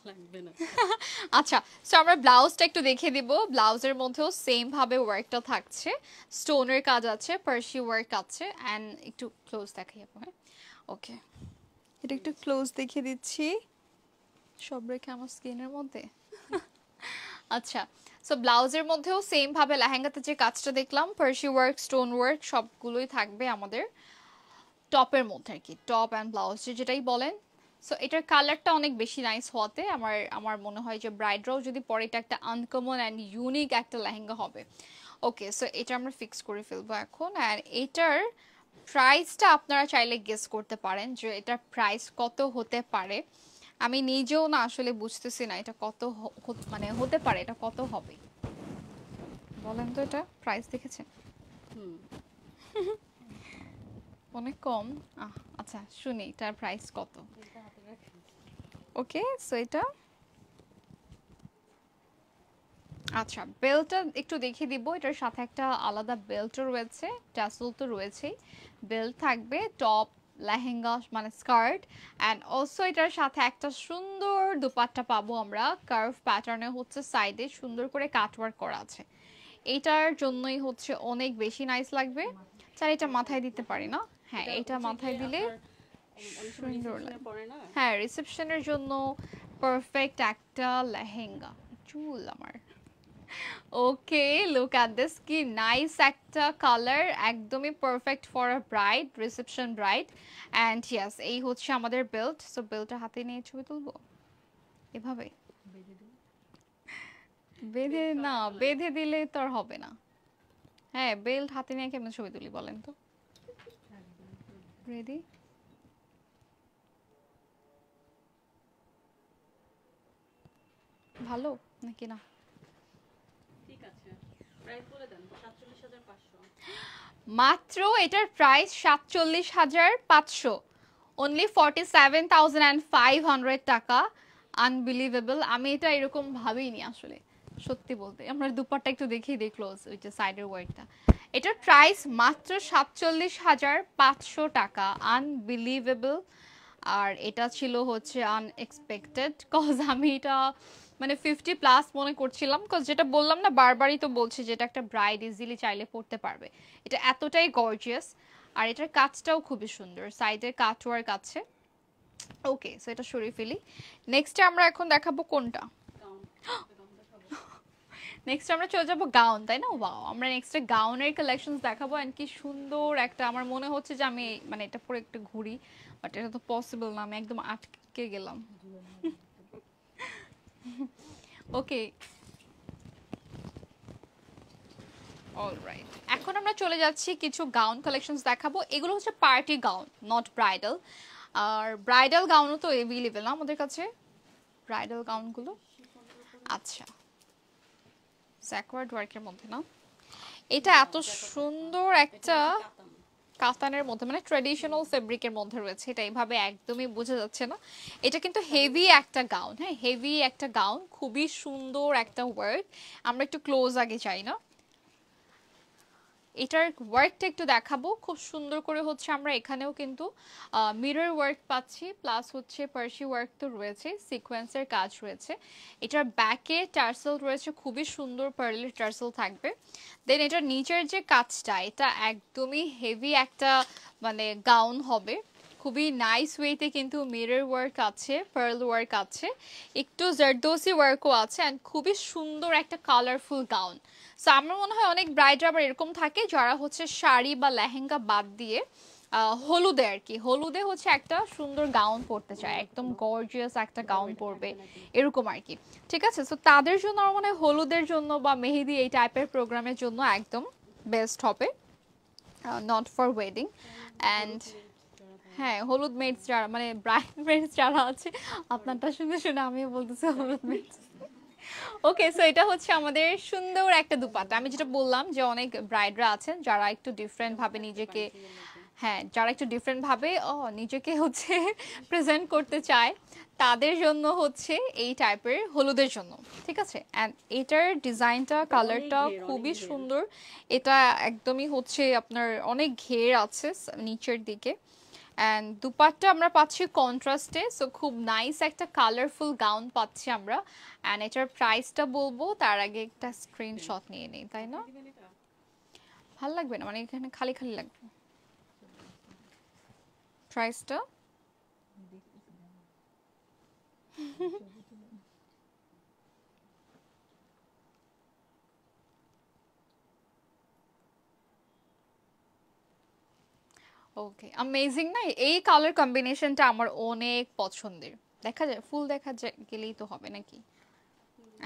লাগবে না। আচ্ছা, সো আমরা ব্লাউজটা একটু দেখে দিব। ব্লাউজের মধ্যেও সেম ভাবে ওয়ার্কটা থাকছে, স্টোনের কাজ আছে, পার্সি ওয়ার্ক আছে। অ্যান্ড একটু ক্লোজ দেখাই আপু। হ্যাঁ, ওকে, এটা একটু ক্লোজ দেখিয়ে দিচ্ছি, সব রেখে আমার স্কিনের মধ্যে। আচ্ছা, সো ব্লাউজের মধ্যেও সেম ভাবে লেহেঙ্গাতে যে কাজটা দেখলাম, পার্সি ওয়ার্ক, স্টোন ওয়ার্ক সবগুলোই থাকবে আমাদের টপের মধ্যে আর কি, টপ অ্যান্ড ব্লাউজ যেটাই বলেন। সো এটার কালারটা অনেক বেশি নাইস হওয়াতে আমার মনে হয় যে ব্রাইডরাও যদি পরে এটা একটা আনকমন অ্যান্ড ইউনিক একটা লেহেঙ্গা হবে। ওকে, সো এটা আমরা ফিক্স করে ফেলবো এখন। অ্যান্ড এটার প্রাইসটা আপনারা চাইলে গেস করতে পারেন যে এটার প্রাইস কত হতে পারে। আমি নিজেও না আসলে বুঝতেছি না এটা কত মানে হতে পারে, এটা কত হবে বলেন তো? এটা প্রাইস দেখেছেন? অনেক কম। আচ্ছা, শুনি এটার প্রাইস কত। ওকে, সো এটা আচ্ছা, বেল্টটা একটু দেখিয়ে দিব। এটার সাথে একটা আলাদা বেল্টও রয়েছে, টাসেল তো রয়েছেই, বেল্ট থাকবে, টপ, লেহেঙ্গা মানে স্কার্ট। অ্যান্ড অলসো এটার সাথে একটা সুন্দর দুপাট্টা পাবো আমরা, কার্ভ প্যাটার্নে হচ্ছে সাইডে সুন্দর করে কাটওয়ার্ক করা আছে। এইটার জন্যই হচ্ছে অনেক বেশি নাইস লাগবে। চাই এটা মাথায় দিতে পারি না? হ্যাঁ, এটা মাথায় দিলে সুন্দর লাগে। হ্যাঁ, রিসেপশনের জন্য পারফেক্ট একটা লেহেঙ্গা। চুল আমার। ওকে, লুক অ্যাট দিস, কি নাইস একটা কালার, একদমই perfect for a bride, reception bride. And yes, এই হচ্ছে আমাদের বেল্ট। সো বেল্টটা হাতে নিয়ে ছবি তুলবো এভাবে, বেঁধে না, বেঁধে দিলে তো আর হবে না। হ্যাঁ, বেল্ট হাতে নিয়ে কেমন ছবি তুলি বলেন তো? রেডি? ভালো নাকি না? ঠিক আছে, প্রাইস বলে দেন। 47,500 মাত্র এটার প্রাইস 47,500, অনলি 47,500 টাকা। আনবিলিভেবল, আমি এটা এরকম ভাবিনি আসলে, সত্যি বলতে। আমরা দুপাট্টা একটু দেখিয়ে দিই ক্লোজ, ওই যে সাইডের ওয়ার্কটা। এটার প্রাইস মাত্র 47,500 টাকা, আনবিলিভেবল। আর এটা ছিল হচ্ছে আনএক্সপেক্টেড, কজ আমি এটা মানে 50 প্লাস মনে করছিলাম, কজ যেটা বললাম না, বারবারই তো বলছি যেটা একটা ব্রাইড ইজিলি চাইলে পরতে পারবে। এটা এতটাই গর্জিয়াস, আর এটার কাজটাও খুবই সুন্দর, সাইডে কাট ওয়ার্ক আছে। ওকে, সো এটা সরিয়ে ফেলি। নেক্সট আমরা এখন দেখাবো কোনটা, নেক্সট আমরা চলে যাবো গাউন, তাই না? ওয়াও, আমরা নেক্সটে গাউনের কালেকশনস দেখাবো। এন্ড কি সুন্দর একটা, আমার মনে হচ্ছে যে আমি মানে এটা পরে একটু ঘুরি, বাট এটা তো পসিবল না, আমি একদম আটকে গেলাম। ওকে, অলরাইট, এখন আমরা চলে যাচ্ছি কিছু গাউন কালেকশনস দেখাবো। এগুলো হচ্ছে পার্টি গাউন, নট ব্রাইডাল। আর ব্রাইডাল গাউনও তো এভেলেবেল না আমাদের কাছে, ব্রাইডাল গাউনগুলো। আচ্ছা, স্যাকওয়ার্ড ওয়ার্কের মধ্যে না, এটা এত সুন্দর একটা কাতানের মধ্যে, মানে ট্র্যাডিশনাল ফেব্রিকের মধ্যে রয়েছে, এটা এইভাবে একদমই বোঝা যাচ্ছে না। এটা কিন্তু হেভি একটা গাউন, হ্যাঁ হেভি একটা গাউন, খুবই সুন্দর একটা ওয়ার্ক। আমরা একটু ক্লোজ আগে চাই না, এটার ওয়ার্কটা একটু দেখাবো, খুব সুন্দর করে হচ্ছে আমরা এখানেও কিন্তু মিরর ওয়ার্ক পাচ্ছি, প্লাস হচ্ছে পার্সি ওয়ার্ক তো রয়েছে, সিকোয়েন্সের কাজ রয়েছে। এটার ব্যাকে টার্সেল রয়েছে, খুবই সুন্দর পার্লের টার্সেল থাকবে। দেন এটার নিচের যে কাজটা, এটা একদমই হেভি একটা মানে গাউন হবে, খুবই নাইস ওয়েতে কিন্তু মিরর ওয়ার্ক আছে, পার্ল ওয়ার্ক আছে, একটু জারদোসি ওয়ার্কও আছে, অ্যান্ড খুবই সুন্দর একটা কালারফুল গাউন। সো আমার মনে হয় অনেক ব্রাইডরা আবার এরকম থাকে যারা হচ্ছে শাড়ি বা লেহেঙ্গা বাদ দিয়ে হলুদে আর কি, হলুদে হচ্ছে একটা সুন্দর গাউন পরতে চায়, একদম গর্জিয়াস একটা গাউন পরবে এরকম আর কি। ঠিক আছে, সো তাদের জন্য আমার মনে হয় হলুদের জন্য বা মেহেদি এই টাইপের প্রোগ্রামের জন্য একদম বেস্ট হবে, নট ফর ওয়েডিং। অ্যান্ড হ্যাঁ, হলুদ মেডস যারা মানে ব্রাইড মেডস যারা আছে, আপনারটা শুনে শুনে আমিও বলতেছি হলুদ মেডস। ওকে, সো এটা হচ্ছে আমাদের সুন্দর একটা দুপাট্টা। আমি যেটা বললাম যে অনেক ব্রাইডরা আছেন যারা একটু ডিফারেন্ট ভাবে নিজেকে, হ্যাঁ যারা একটু ডিফারেন্ট ভাবে নিজেকে হচ্ছে প্রেজেন্ট করতে চায়, তাদের জন্য হচ্ছে এই টাইপের হলুদের জন্য। ঠিক আছে, অ্যান্ড এটার ডিজাইনটা কালারটা খুবই সুন্দর, এটা একদমই হচ্ছে আপনার অনেক ঘের আছে নিচের দিকে, অ্যান্ড দুপাট্টা আমরা পাচ্ছি কন্ট্রাস্টে, সো খুব নাইস একটা কালারফুল গাউন পাচ্ছি আমরা। অ্যান্ড এটার প্রাইসটা বলবো তার আগে একটা স্ক্রিনশট নিয়ে নিই, তাই না? ভাল লাগবে না, মানে এখানে খালি খালি লাগবে। প্রাইসটা ওকে, অ্যামেজিং না? এই কালার কম্বিনেশনটা আমার অনেক পছন্দের। দেখা যায় ফুল দেখা গেলেই তো হবে নাকি?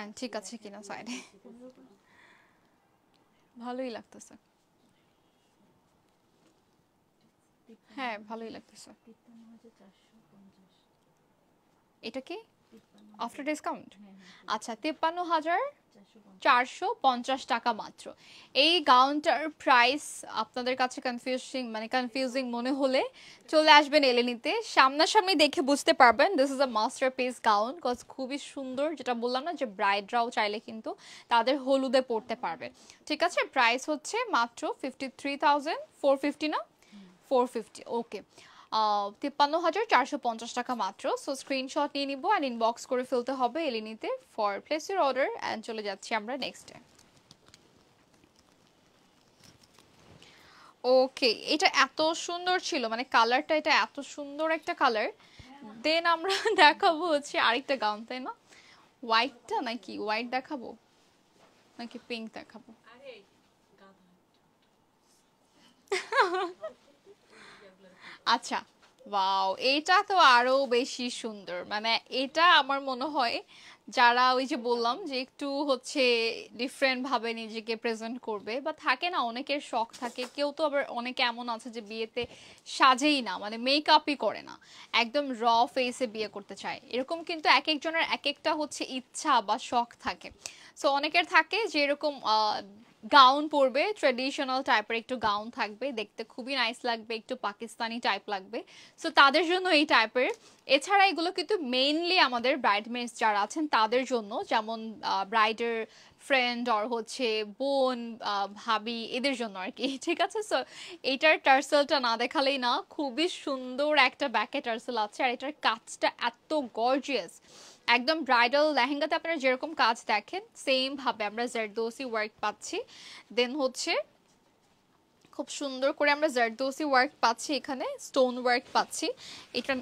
এন্ড ঠিক আছে কিনা সাইডে, ভালোই লাগতেছে, হ্যাঁ ভালোই লাগতেছে। এটা কি আফটার ডিসকাউন্ট? আচ্ছা, 53,450 টাকা মাত্র। এই গাউনটার প্রাইস আপনাদের কাছে কনফিউজিং মনে হলে চলে আসবেন এলেনিতে, সামনাসামনি দেখে বুঝতে পারবেন this is a masterpiece gown, cause খুবই সুন্দর, যেটা বললাম না যে ব্রাইডরাও চাইলে কিন্তু তাদের হলুদে পরতে পারবে। ঠিক আছে, প্রাইস হচ্ছে মাত্র 53,450 না 450। ওকে, 53,450 টাকা মাত্র। সো স্ক্রিনশট নিয়ে নিব অ্যান্ড ইনবক্স করে ফেলতে হবে এলিনিতে for place your order. And চলে যাচ্ছি আমরা নেক্সটে। ওকে, এটা এত সুন্দর ছিল, মানে কালারটা এটা এত সুন্দর একটা কালার। দেন আমরা দেখাবো হচ্ছে আরেকটা গাউন, তাই না? হোয়াইটটা নাকি হোয়াইট দেখাবো নাকি পিঙ্ক দেখাবো? আচ্ছা, ওয়াও, এটা তো আরো বেশি সুন্দর, মানে এটা আমার মনে হয় যারা ওই যে বললাম যে একটু হচ্ছে ডিফারেন্ট ভাবে নিজেকে প্রেজেন্ট করবে, বা থাকে না অনেকের শখ থাকে, কেউ তো আবার অনেকে এমন আছে যে বিয়েতে সাজেই না, মানে মেকআপই করে না, একদম র ফেসে বিয়ে করতে চায়, এরকম কিন্তু এক একজনের এক একটা হচ্ছে ইচ্ছা বা শখ থাকে। সো অনেকের থাকে যে এরকম গাউন পরবে, ট্রেডিশনাল টাইপের একটু গাউন থাকবে, দেখতে খুবই নাইস লাগবে, একটু পাকিস্তানি টাইপ লাগবে, সো তাদের জন্য এই টাইপের। এছাড়া এগুলো কিন্তু মেইনলি আমাদের ব্রাইডমেডস যারা আছেন তাদের জন্য, যেমন ব্রাইডের ফ্রেন্ড আর হচ্ছে বোন, ভাবি, এদের জন্য আর কি। ঠিক আছে, সো এটার টার্সেলটা না দেখালেই না, খুবই সুন্দর একটা ব্যাকে টার্সেল আছে আর এটার কাজটা এত গর্জিয়াস। একদম ব্রাইডাল লেহেঙ্গাতে আপনারা যেরকম কাজ দেখেন সেম ভাবে আমরা জারদোসি ওয়ার্ক পাচ্ছি। দেন হচ্ছে খুব সুন্দর করে আমরা জারদোসি ওয়ার্ক পাচ্ছি, এখানে স্টোন ওয়ার্ক পাচ্ছি। এটা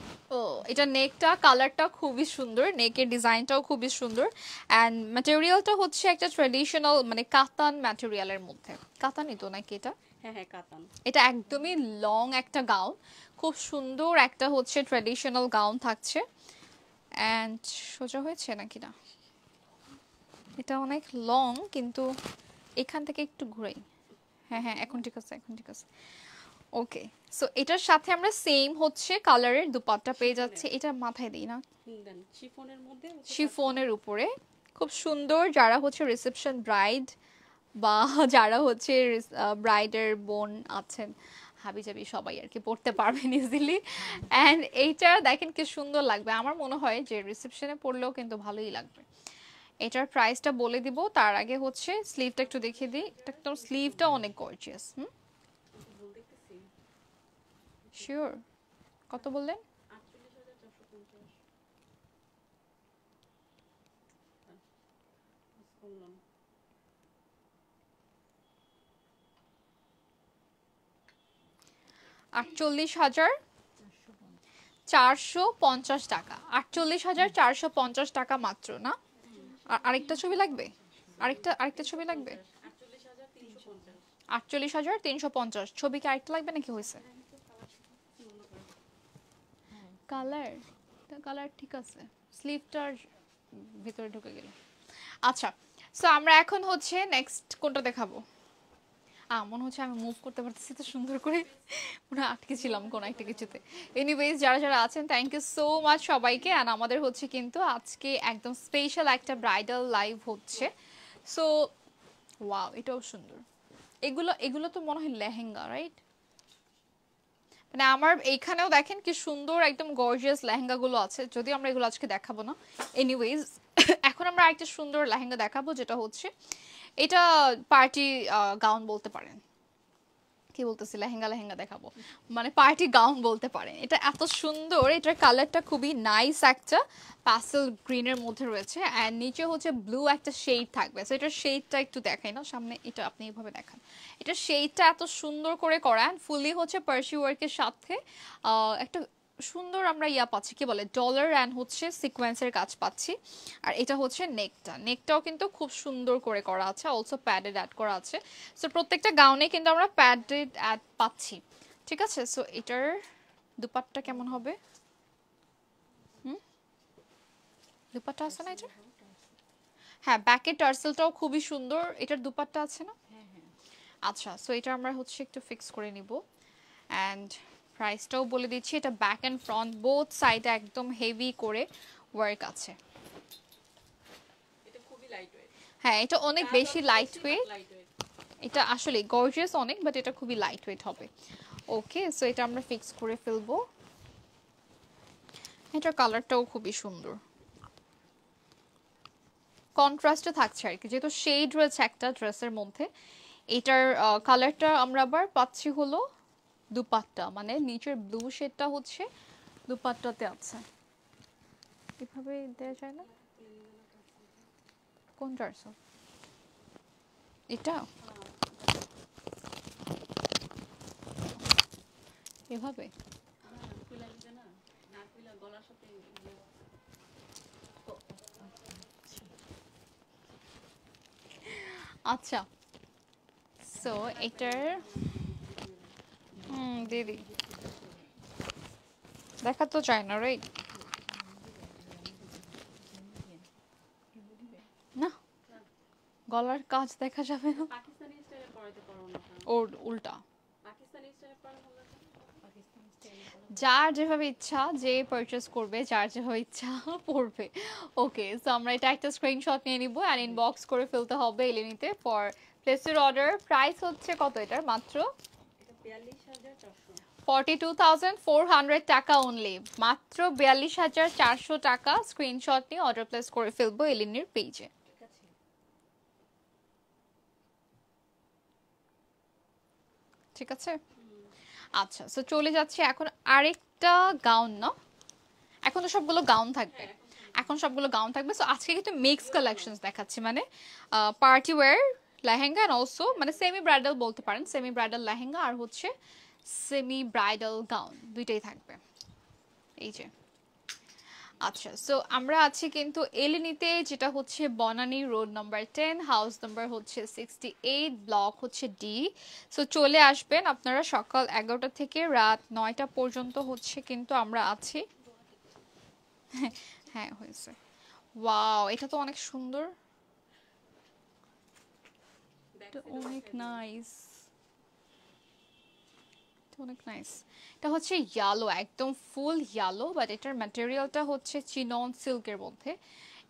এটা নেকটা কালারটা খুবই সুন্দর, নেকের ডিজাইনটাও খুবই সুন্দর। অ্যান্ড ম্যাটেরিয়ালটা হচ্ছে একটা ট্রেডিশনাল মানে কাতান ম্যাটেরিয়ালের মধ্যে। কাতানই তো নাকি এটা? হ্যাঁ হ্যাঁ কাতান। এটা একদমই লং একটা গাউন, খুব সুন্দর একটা হচ্ছে ট্রেডিশনাল গাউন থাকছে। অ্যান্ড সোজা হয়েছে নাকি না, এটা অনেক লং কিন্তু এখান থেকে একটু ঘুরাই। হ্যাঁ হ্যাঁ এখন ঠিক আছে, এখন ঠিক আছে। ওকে, সো এটার সাথে আমরা সেম হচ্ছে কালারের দুপাট্টা পেয়ে যাচ্ছি। এটা মাথায় দিই না, শিফনের মধ্যে, শিফনের উপরে খুব সুন্দর। যারা হচ্ছে রিসেপশন ব্রাইড বা যারা হচ্ছে ব্রাইডের বোন আছেন, হাবি জাবি সবাই আর কি পড়তে পারবেন ইজিলি। অ্যান্ড এইটা দেখেন কি সুন্দর লাগবে, আমার মনে হয় যে রিসেপশনে পড়লেও কিন্তু ভালোই লাগবে। এটার প্রাইসটা বলে দিব, তার আগে হচ্ছে স্লিভটা একটু দেখিয়ে দিই। একদম স্লিভটা অনেক গর্জিয়াস। শিওর কত বললেন? 48,450 টাকা। 48,450 টাকা মাত্র না? আরেকটা ছবি লাগবে? আরেকটা ছবি লাগবে? 48,350। ছবি কি আরেকটা লাগবে নাকি হয়েছে? কালার, কালার ঠিক আছে, স্লিভটার ভিতরে ঢুকে গেল। আচ্ছা, সো আমরা এখন হচ্ছে নেক্সট কোনটা দেখাবো? মনে হচ্ছে আমি মুভ করতে পারতেছি তো সুন্দর করে, মনে আটকে ছিলাম কোনো একটা কিছুতে। এনিওয়েজ যারা যারা আছেন থ্যাংক ইউ সো মাচ সবাইকে। অ্যান্ড আমাদের হচ্ছে কিন্তু আজকে একদম স্পেশাল একটা ব্রাইডাল লাইভ হচ্ছে। সো ওয়াও, এটাও সুন্দর। এগুলো এগুলো তো মনে হয় লেহেঙ্গা, রাইট? মানে আমার এইখানেও দেখেন কি সুন্দর একদম গর্জিয়াস লেহেঙ্গাগুলো আছে, যদিও আমরা এগুলো আজকে দেখাবো না। এনিওয়েজ এখন আমরা আরেকটা সুন্দর লেহেঙ্গা দেখাবো, যেটা হচ্ছে এটা পার্টি গাউন বলতে পারেন। কি বলতেছি, লেহেঙ্গা লেহেঙ্গা দেখাবো, মানে পার্টি গাউন বলতে পারেন। এটা এত সুন্দর, এটার কালারটা খুবই নাইস, একটা প্যাস্টেল গ্রিনের মধ্যে রয়েছে অ্যান্ড নিচে হচ্ছে ব্লু একটা শেড থাকবে। সো এটার শেডটা একটু দেখাই না সামনে, এটা আপনি এইভাবে দেখান। এটার শেডটা এত সুন্দর করে করা, ফুললি হচ্ছে পার্সি ওয়ার্কের সাথে একটা সুন্দর আমরা ইয়া পাচ্ছি, কি বলে, ডলার অ্যান্ড হচ্ছে সিকোয়েন্সের কাজ পাচ্ছি। আর এটা হচ্ছে নেকটাও কিন্তু খুব সুন্দর করে করা আছে, অলসো প্যাডেড অ্যাড করা আছে। সো প্রত্যেকটা গাউনে কিন্তু আমরা প্যাডেড অ্যাড পাচ্ছি। ঠিক আছে, সো এটার দুপাট্টা কেমন হবে? দুপাট্টা আছে না এটা? হ্যাঁ, ব্যাকের টার্সেলটাও খুবই সুন্দর। এটার দুপাট্টা আছে না? আচ্ছা, সো এটা আমরা হচ্ছে একটু ফিক্স করে নিব। অ্যান্ড প্রাইসটাও বলে দিচ্ছি, এটা ব্যাক অ্যান্ড ফ্রন্ট বোথ সাইডে একদম হেভি করে ওয়ার্ক আছে। হ্যাঁ, এটা অনেক বেশি লাইট ওয়েট। এটা আসলে গর্জিয়াস অনেক, বাট এটা খুবই লাইট ওয়েট হবে। ওকে, সো এটা আমরা ফিক্স করে ফেলবো। এটার কালারটাও খুবই সুন্দর, কন্ট্রাস্টে থাকছে আর কি, যেহেতু শেড রয়েছে একটা ড্রেসের মধ্যে। এটার কালারটা আমরা আবার পাচ্ছি হলো দুপাট্টা, মানে নিচের ব্লু শেডটা হচ্ছে দুপাট্টাতে আছে। এভাবে দেওয়া যায় না? কোন টার্সেল এটা? এভাবে আচ্ছা, সো এটার দিদি দেখা তো চায় না, রাইট? না, গলার কাজ দেখা যাবে না, ওর উল্টা। যার যেভাবে ইচ্ছা, যে পারচেজ করবে, যার যেভাবে ইচ্ছা পড়বে। ওকে, সো আমরা এটা একটা স্ক্রিনশট নিয়ে নিব আর ইনবক্স করে ফেলতে হবে এলিনিতে ফর প্লেসের অর্ডার। প্রাইস হচ্ছে কত এটার? মাত্র 42,400 টাকা অনলি, মাত্র 42,400 টাকা। স্ক্রিনশট নিয়ে অর্ডার প্লেস করে ফেলবো এলিনির পেজে। ঠিক আছে। আচ্ছা, সো চলে যাচ্ছে এখন আরেকটা গাউন না, এখন তো সবগুলো গাউন থাকবে, এখন সবগুলো গাউন থাকবে। সো আজকে কিন্তু মিক্স কালেকশনস দেখাচ্ছি, মানে party wear lehenga and also মানে সেমি ব্রাইডাল বলতে পারেন, সেমি ব্রাইডাল লেহেঙ্গা আর হচ্ছে সেমি ব্রাইডাল গাউন দুইটাই থাকবে। এই যে আচ্ছা, সো আমরা আছি কিন্তু এলিনিতে, যেটা হচ্ছে Banani road number 10, house number হচ্ছে 68, ব্লক হচ্ছে ডি। সো চলে আসবেন আপনারা সকাল 11টা থেকে রাত 9টা পর্যন্ত হচ্ছে কিন্তু আমরা আছি। হ্যাঁ হয়েছে। ওয়াও, এটা তো অনেক সুন্দর, অনেক নাইস, অনেক নাইস। এটা হচ্ছে ইয়ালো, একদম ফুল ইয়ালো, বাট এটার ম্যাটেরিয়ালটা হচ্ছে চিনন সিল্কের মধ্যে।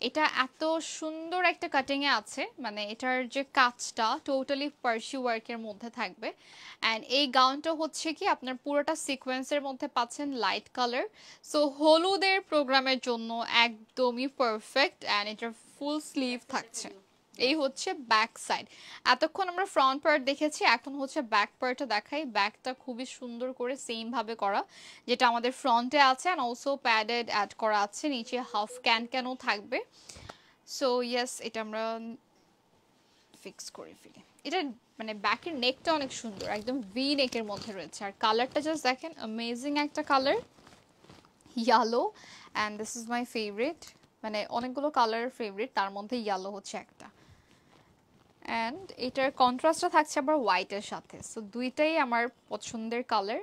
এটা এত সুন্দর একটা কাটিং এ আছে, মানে এটার যে কাজটা টোটালি পার্সি ওয়ার্কের মধ্যে থাকবে। অ্যান্ড এই গাউনটা হচ্ছে কি আপনার পুরোটা সিকোয়েন্সের মধ্যে পাচ্ছেন লাইট কালার। সো হলুদের প্রোগ্রামের জন্য একদমই পারফেক্ট। অ্যান্ড এটার ফুল স্লিভ থাকছে। এই হচ্ছে ব্যাক সাইড। এতক্ষণ আমরা ফ্রন্ট পার্ট দেখেছি, এখন হচ্ছে ব্যাক পার্টটা দেখাই। ব্যাকটা খুবই সুন্দর করে সেম ভাবে করা, যেটা আমাদের ফ্রন্টে আছে, এন্ড অলসো প্যাডেড অ্যাড করা আছে, নিচে হাফ ক্যানও থাকবে। সো ইয়েস, এটা আমরা ফিক্স করে ফেলি। এটা মানে ব্যাকের নেকটা অনেক সুন্দর, একদম ভি নেকের মধ্যে রয়েছে। আর কালারটা জাস্ট দেখেন, অ্যামেজিং একটা colour, yellow. And this is my favourite, মানে অনেকগুলো কালার ফেভারিট, তার মধ্যে ইয়েলো হচ্ছে একটা। অ্যান্ড এটার কন্ট্রাস্টটা থাকছে আবার হোয়াইটের সাথে। সো দুইটাই আমার পছন্দের কালার।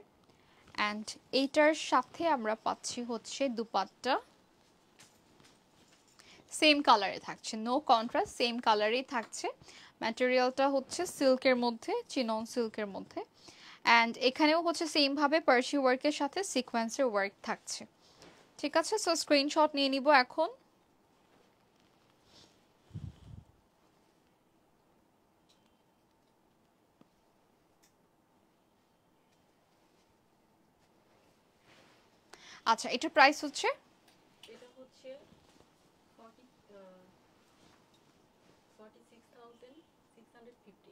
অ্যান্ড এইটার সাথে আমরা পাচ্ছি হচ্ছে দুপাট্টা, সেম কালারে থাকছে, নো কন্ট্রাস্ট, সেম কালারেই থাকছে। ম্যাটেরিয়ালটা হচ্ছে সিল্কের মধ্যে, চিনন সিল্কের মধ্যে। অ্যান্ড এখানেও হচ্ছে সেম ভাবে পার্সি ওয়ার্কের সাথে সিকোয়েন্সের ওয়ার্ক থাকছে। ঠিক আছে, সো স্ক্রিনশট নিয়ে নিব এখন। আচ্ছা, এটার প্রাইস হচ্ছে, এটা হচ্ছে 46,650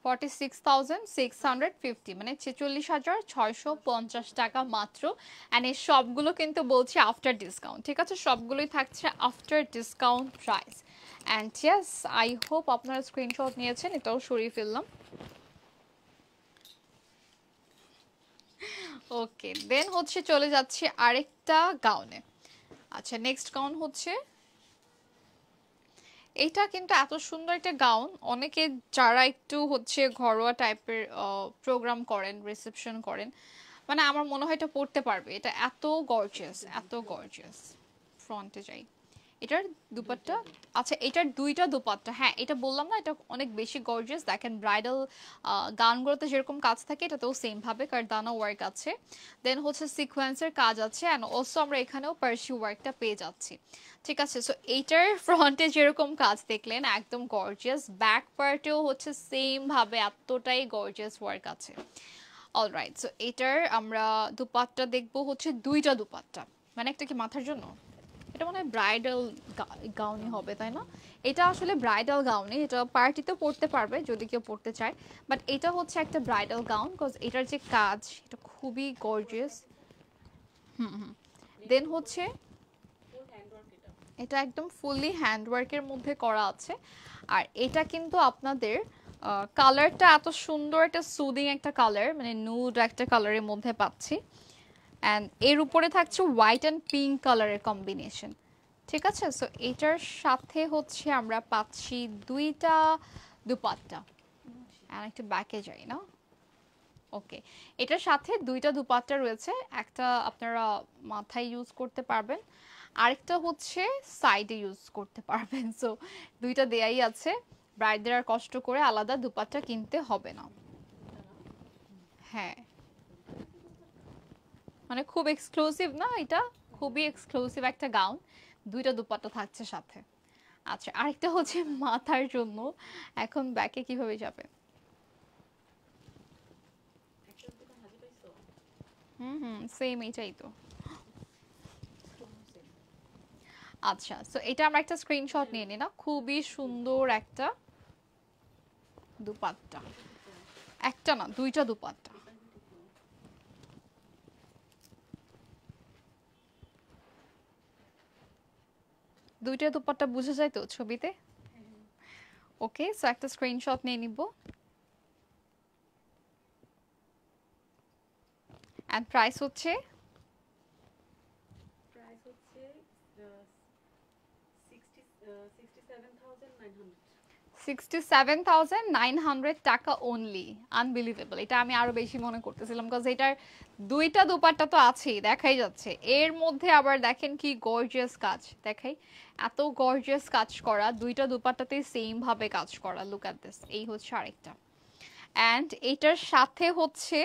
46,650, মানে 46,650 টাকা মাত্র। অ্যান্ড এই সবগুলো কিন্তু বলছি আফটার ডিসকাউন্ট, ঠিক আছে, সবগুলোই থাকছে after discount price. And yes, I hope আপনারা স্ক্রিনশট নিয়েছেন, এটাও সরিয়ে ফেললাম। ওকে, দেন হচ্ছে চলে যাচ্ছে আরেকটা গাউনে। আচ্ছা, নেক্সট গাউন হচ্ছে এইটা, কিন্তু এত সুন্দর একটা গাউন, অনেকে যারা একটু হচ্ছে ঘরোয়া টাইপের প্রোগ্রাম করেন, রিসেপশন করেন, মানে আমার মনে হয় এটা পড়তে পারবে। এটা এত গর্জিয়াস, এত গর্জিয়াস। ফ্রন্টে যাই, এটার দুপাট্টা, আচ্ছা এটার দুইটা দুপাট্টা, হ্যাঁ এটা বললাম না, এটা অনেক বেশি গর্জিয়াস। দেখেন ব্রাইডাল গাউনগুলোতে যেরকম কাজ থাকে এটাতেও সেম ভাবে কারদানা ওয়ার্ক আছে, দেন হচ্ছে সিকোয়েন্সের কাজ আছে, অ্যান্ড অলসো আমরা এখানেও পার্সি ওয়ার্কটা পেয়ে যাচ্ছি। ঠিক আছে, সো এইটার ফ্রন্টে যেরকম কাজ দেখলেন একদম গর্জিয়াস, ব্যাক পার্টেও হচ্ছে সেম ভাবে এতটাই গর্জিয়াস ওয়ার্ক আছে। অলরাইট, সো এটার আমরা দুপাট্টা দেখবো হচ্ছে দুইটা দুপাট্টা, মানে একটা কি মাথার জন্য, এটা মনে হয় ব্রাইডাল গাউনই হবে তাই না? এটা আসলে ব্রাইডাল গাউনই, এটা পার্টিতে পড়তে পারবে যদি কেউ পড়তে চায়, বাট এটা হচ্ছে একটা ব্রাইডাল গাউন, কজ এটার যে কাজ এটা খুবই গর্জিয়াস। দেন হচ্ছে এটা একদম ফুললি হ্যান্ডওয়ার্কের মধ্যে করা আছে। আর এটা কিন্তু আপনাদের কালারটা এত সুন্দর, একটা সুদিং একটা কালার, মানে নুড একটা কালারের মধ্যে পাচ্ছি। অ্যান্ড এর উপরে থাকছে হোয়াইট অ্যান্ড পিঙ্ক কালারের কম্বিনেশন। ঠিক আছে, সো এটার সাথে হচ্ছে আমরা পাচ্ছি দুইটা দুপাট্টা। আর একটা ব্যাকে যাই না, ওকে, এটার সাথে দুইটা দুপাট্টা রয়েছে, একটা আপনারা মাথায় ইউজ করতে পারবেন, আরেকটা হচ্ছে সাইডে ইউজ করতে পারবেন। সো দুইটা দেয়াই আছে, ব্রাইডদের আর কষ্ট করে আলাদা দুপাট্টা কিনতে হবে না। হ্যাঁ, মানে খুব এক্সক্লুসিভ না এটা, খুবই এক্সক্লুসিভ একটা গাউন, দুইটা দুপাট্টা থাকছে সাথে। আচ্ছা, আরেকটা হচ্ছে মাথার জন্য, এখন ব্যাকে কিভাবে যাবে? সেম এইটাই তো। আচ্ছা, সো এটা আমরা একটা স্ক্রিনশট নিয়ে নিই না, খুবই সুন্দর একটা দুপাট্টা। একটা না, দুইটা দুপাট্টা। দুইটা দুপাট্টা বুঝা যায় তো ছবিতে? ওকে, সো একটা স্ক্রিনশট নিয়ে নিব। এন্ড প্রাইস হচ্ছে 67,900 টাকা অনলি। আনবিলিভেবল, এটা আমি আরো বেশি মনে করতেছিলাম, বিকজ এটার দুইটা দুপাট্টা তো আছেই, দেখাই যাচ্ছে। এর মধ্যে আবার দেখেন কি গর্জিয়াস কাজ, দেখাই এত গর্জিয়াস কাজ করা, দুইটা দুপাট্টাতেই সেম ভাবে কাজ করা। লুক এট দিস, এই হচ্ছে আরেকটা। অ্যান্ড এটার সাথে হচ্ছে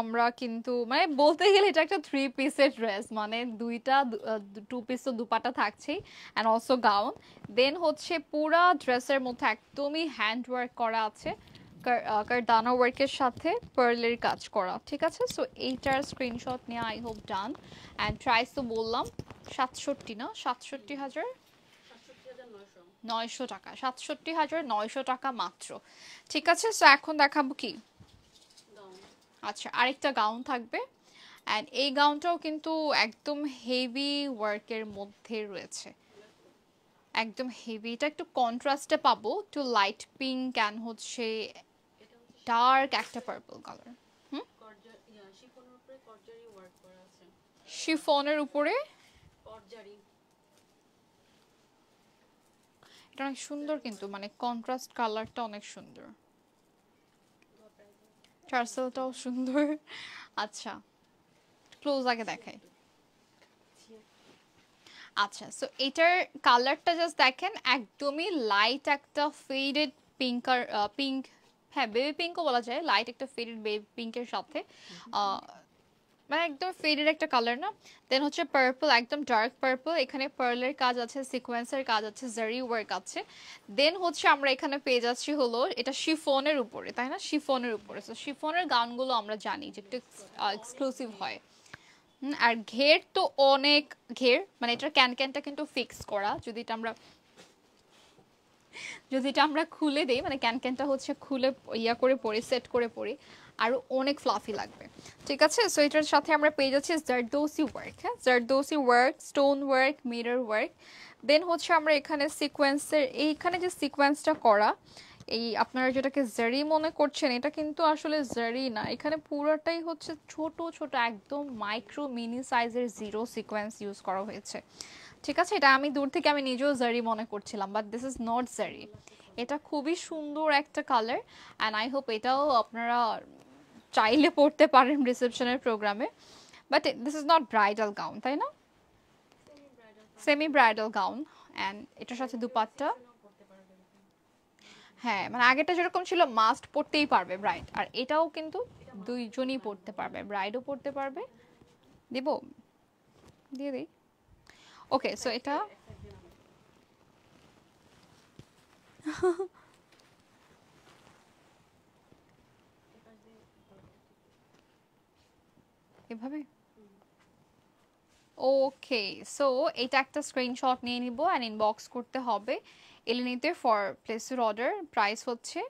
আমরা কিন্তু মানে বলতে গেলে এটা একটা 3 পিসের ড্রেস, মানে দুইটা 2 পিস তো দুপাট্টা থাকছেই, অ্যান্ড অলসো গাউন। দেন হচ্ছে পুরা ড্রেসের মধ্যে একদমই হ্যান্ড ওয়ার্ক করা আছে, কারদানা ওয়ার্কের সাথে পার্লের কাজ করা, ঠিক আছে? সো এইটার স্ক্রিনশট নিয়ে I hope done. And price তো বললাম 67 না, 67,900 টাকা, 67,900 টাকা মাত্র, ঠিক আছে? সো এখন দেখাবো কি, আচ্ছা আরেকটা গাউন থাকবে। অ্যান্ড এই গাউনটাও কিন্তু একদম হেভি ওয়ার্কের মধ্যে রয়েছে, একদম হেভি। এটা একটু কন্ট্রাস্টে পাবো, একটু লাইট পিঙ্ক অ্যান্ড হচ্ছে ডার্ক একটা পার্পল কালার। শিফনের উপরে এটা অনেক সুন্দর, কিন্তু মানে কন্ট্রাস্ট কালারটা অনেক সুন্দর, টার্সেলটাও সুন্দর। আচ্ছা ক্লোজ আগে দেখাই। আচ্ছা সো এটার কালারটা জাস্ট দেখেন, একদমই লাইট একটা ফেডেড পিঙ্ক, পিঙ্ক, হ্যাঁ বেবি পিঙ্কও বলা যায়, লাইট একটা ফেডেড বেবি পিঙ্কের সাথে মানে একদম ফেডেড একটা কালার না। দেন হচ্ছে পার্পল, একদম ডার্ক পার্পল, এখানে পার্লের কাজ আছে, সিকোয়েন্সের কাজ আছে, জারি ওয়ার্ক আছে। দেন হচ্ছে আমরা এখানে পেয়ে যাচ্ছি হলো এটা শিফনের উপরে, তাই না? শিফনের উপরে। সো শিফনের গাউনগুলো আমরা জানি যে একটু এক্সক্লুসিভ হয়। আর ঘের তো অনেক ঘের, মানে এটার ক্যানটা কিন্তু ফিক্স করা, যদি এটা আমরা খুলে দেই, মানে ক্যানটা হচ্ছে খুলে ইয়া করে পরে সেট করে পরে আরো অনেক ফ্লাফি লাগবে, ঠিক আছে? সো এটার সাথে আমরা পেয়ে যাচ্ছি জারদোসি ওয়ার্ক, হ্যাঁ zardozi work, stone work, mirror work. Then হচ্ছে আমরা এখানে সিকোয়েন্সের, এইখানে যে সিকোয়েন্সটা করা, এই আপনারা যেটাকে জারি মনে করছেন, এটা কিন্তু আসলে জারি না, এখানে পুরোটাই হচ্ছে ছোট ছোট একদম মাইক্রো মিনি সাইজের জিরো সিকোয়েন্স ইউজ করা হয়েছে, ঠিক আছে? এটা আমি দূর থেকে আমি নিজেও জারি মনে করছিলাম, বাট দিস ইজ নট জারি। এটা খুবই সুন্দর একটা কালার, অ্যান্ড আই হোপ এটাও আপনারা চাইলে পড়তে পারেন রিসেপশনের প্রোগ্রামে। But this is not bridal gown, তাই না? সেমি ব্রাইডাল গাউন, অ্যান্ড এটার সাথে দুপাট্টা, হ্যাঁ মানে আগেটা যেরকম ছিল মাস্ট পড়তেই পারবে ব্রাইড, আর এটাও কিন্তু দুইজনই পড়তে পারবে, ব্রাইডও পড়তে পারবে। দিব, দিয়ে দিই। ওকে সো এটা এভাবে, ওকে সো এটা একটা স্ক্রিনশট নিয়ে নিব অ্যান্ড ইনবক্স করতে হবে এলেনিতে for place your order. Price হচ্ছে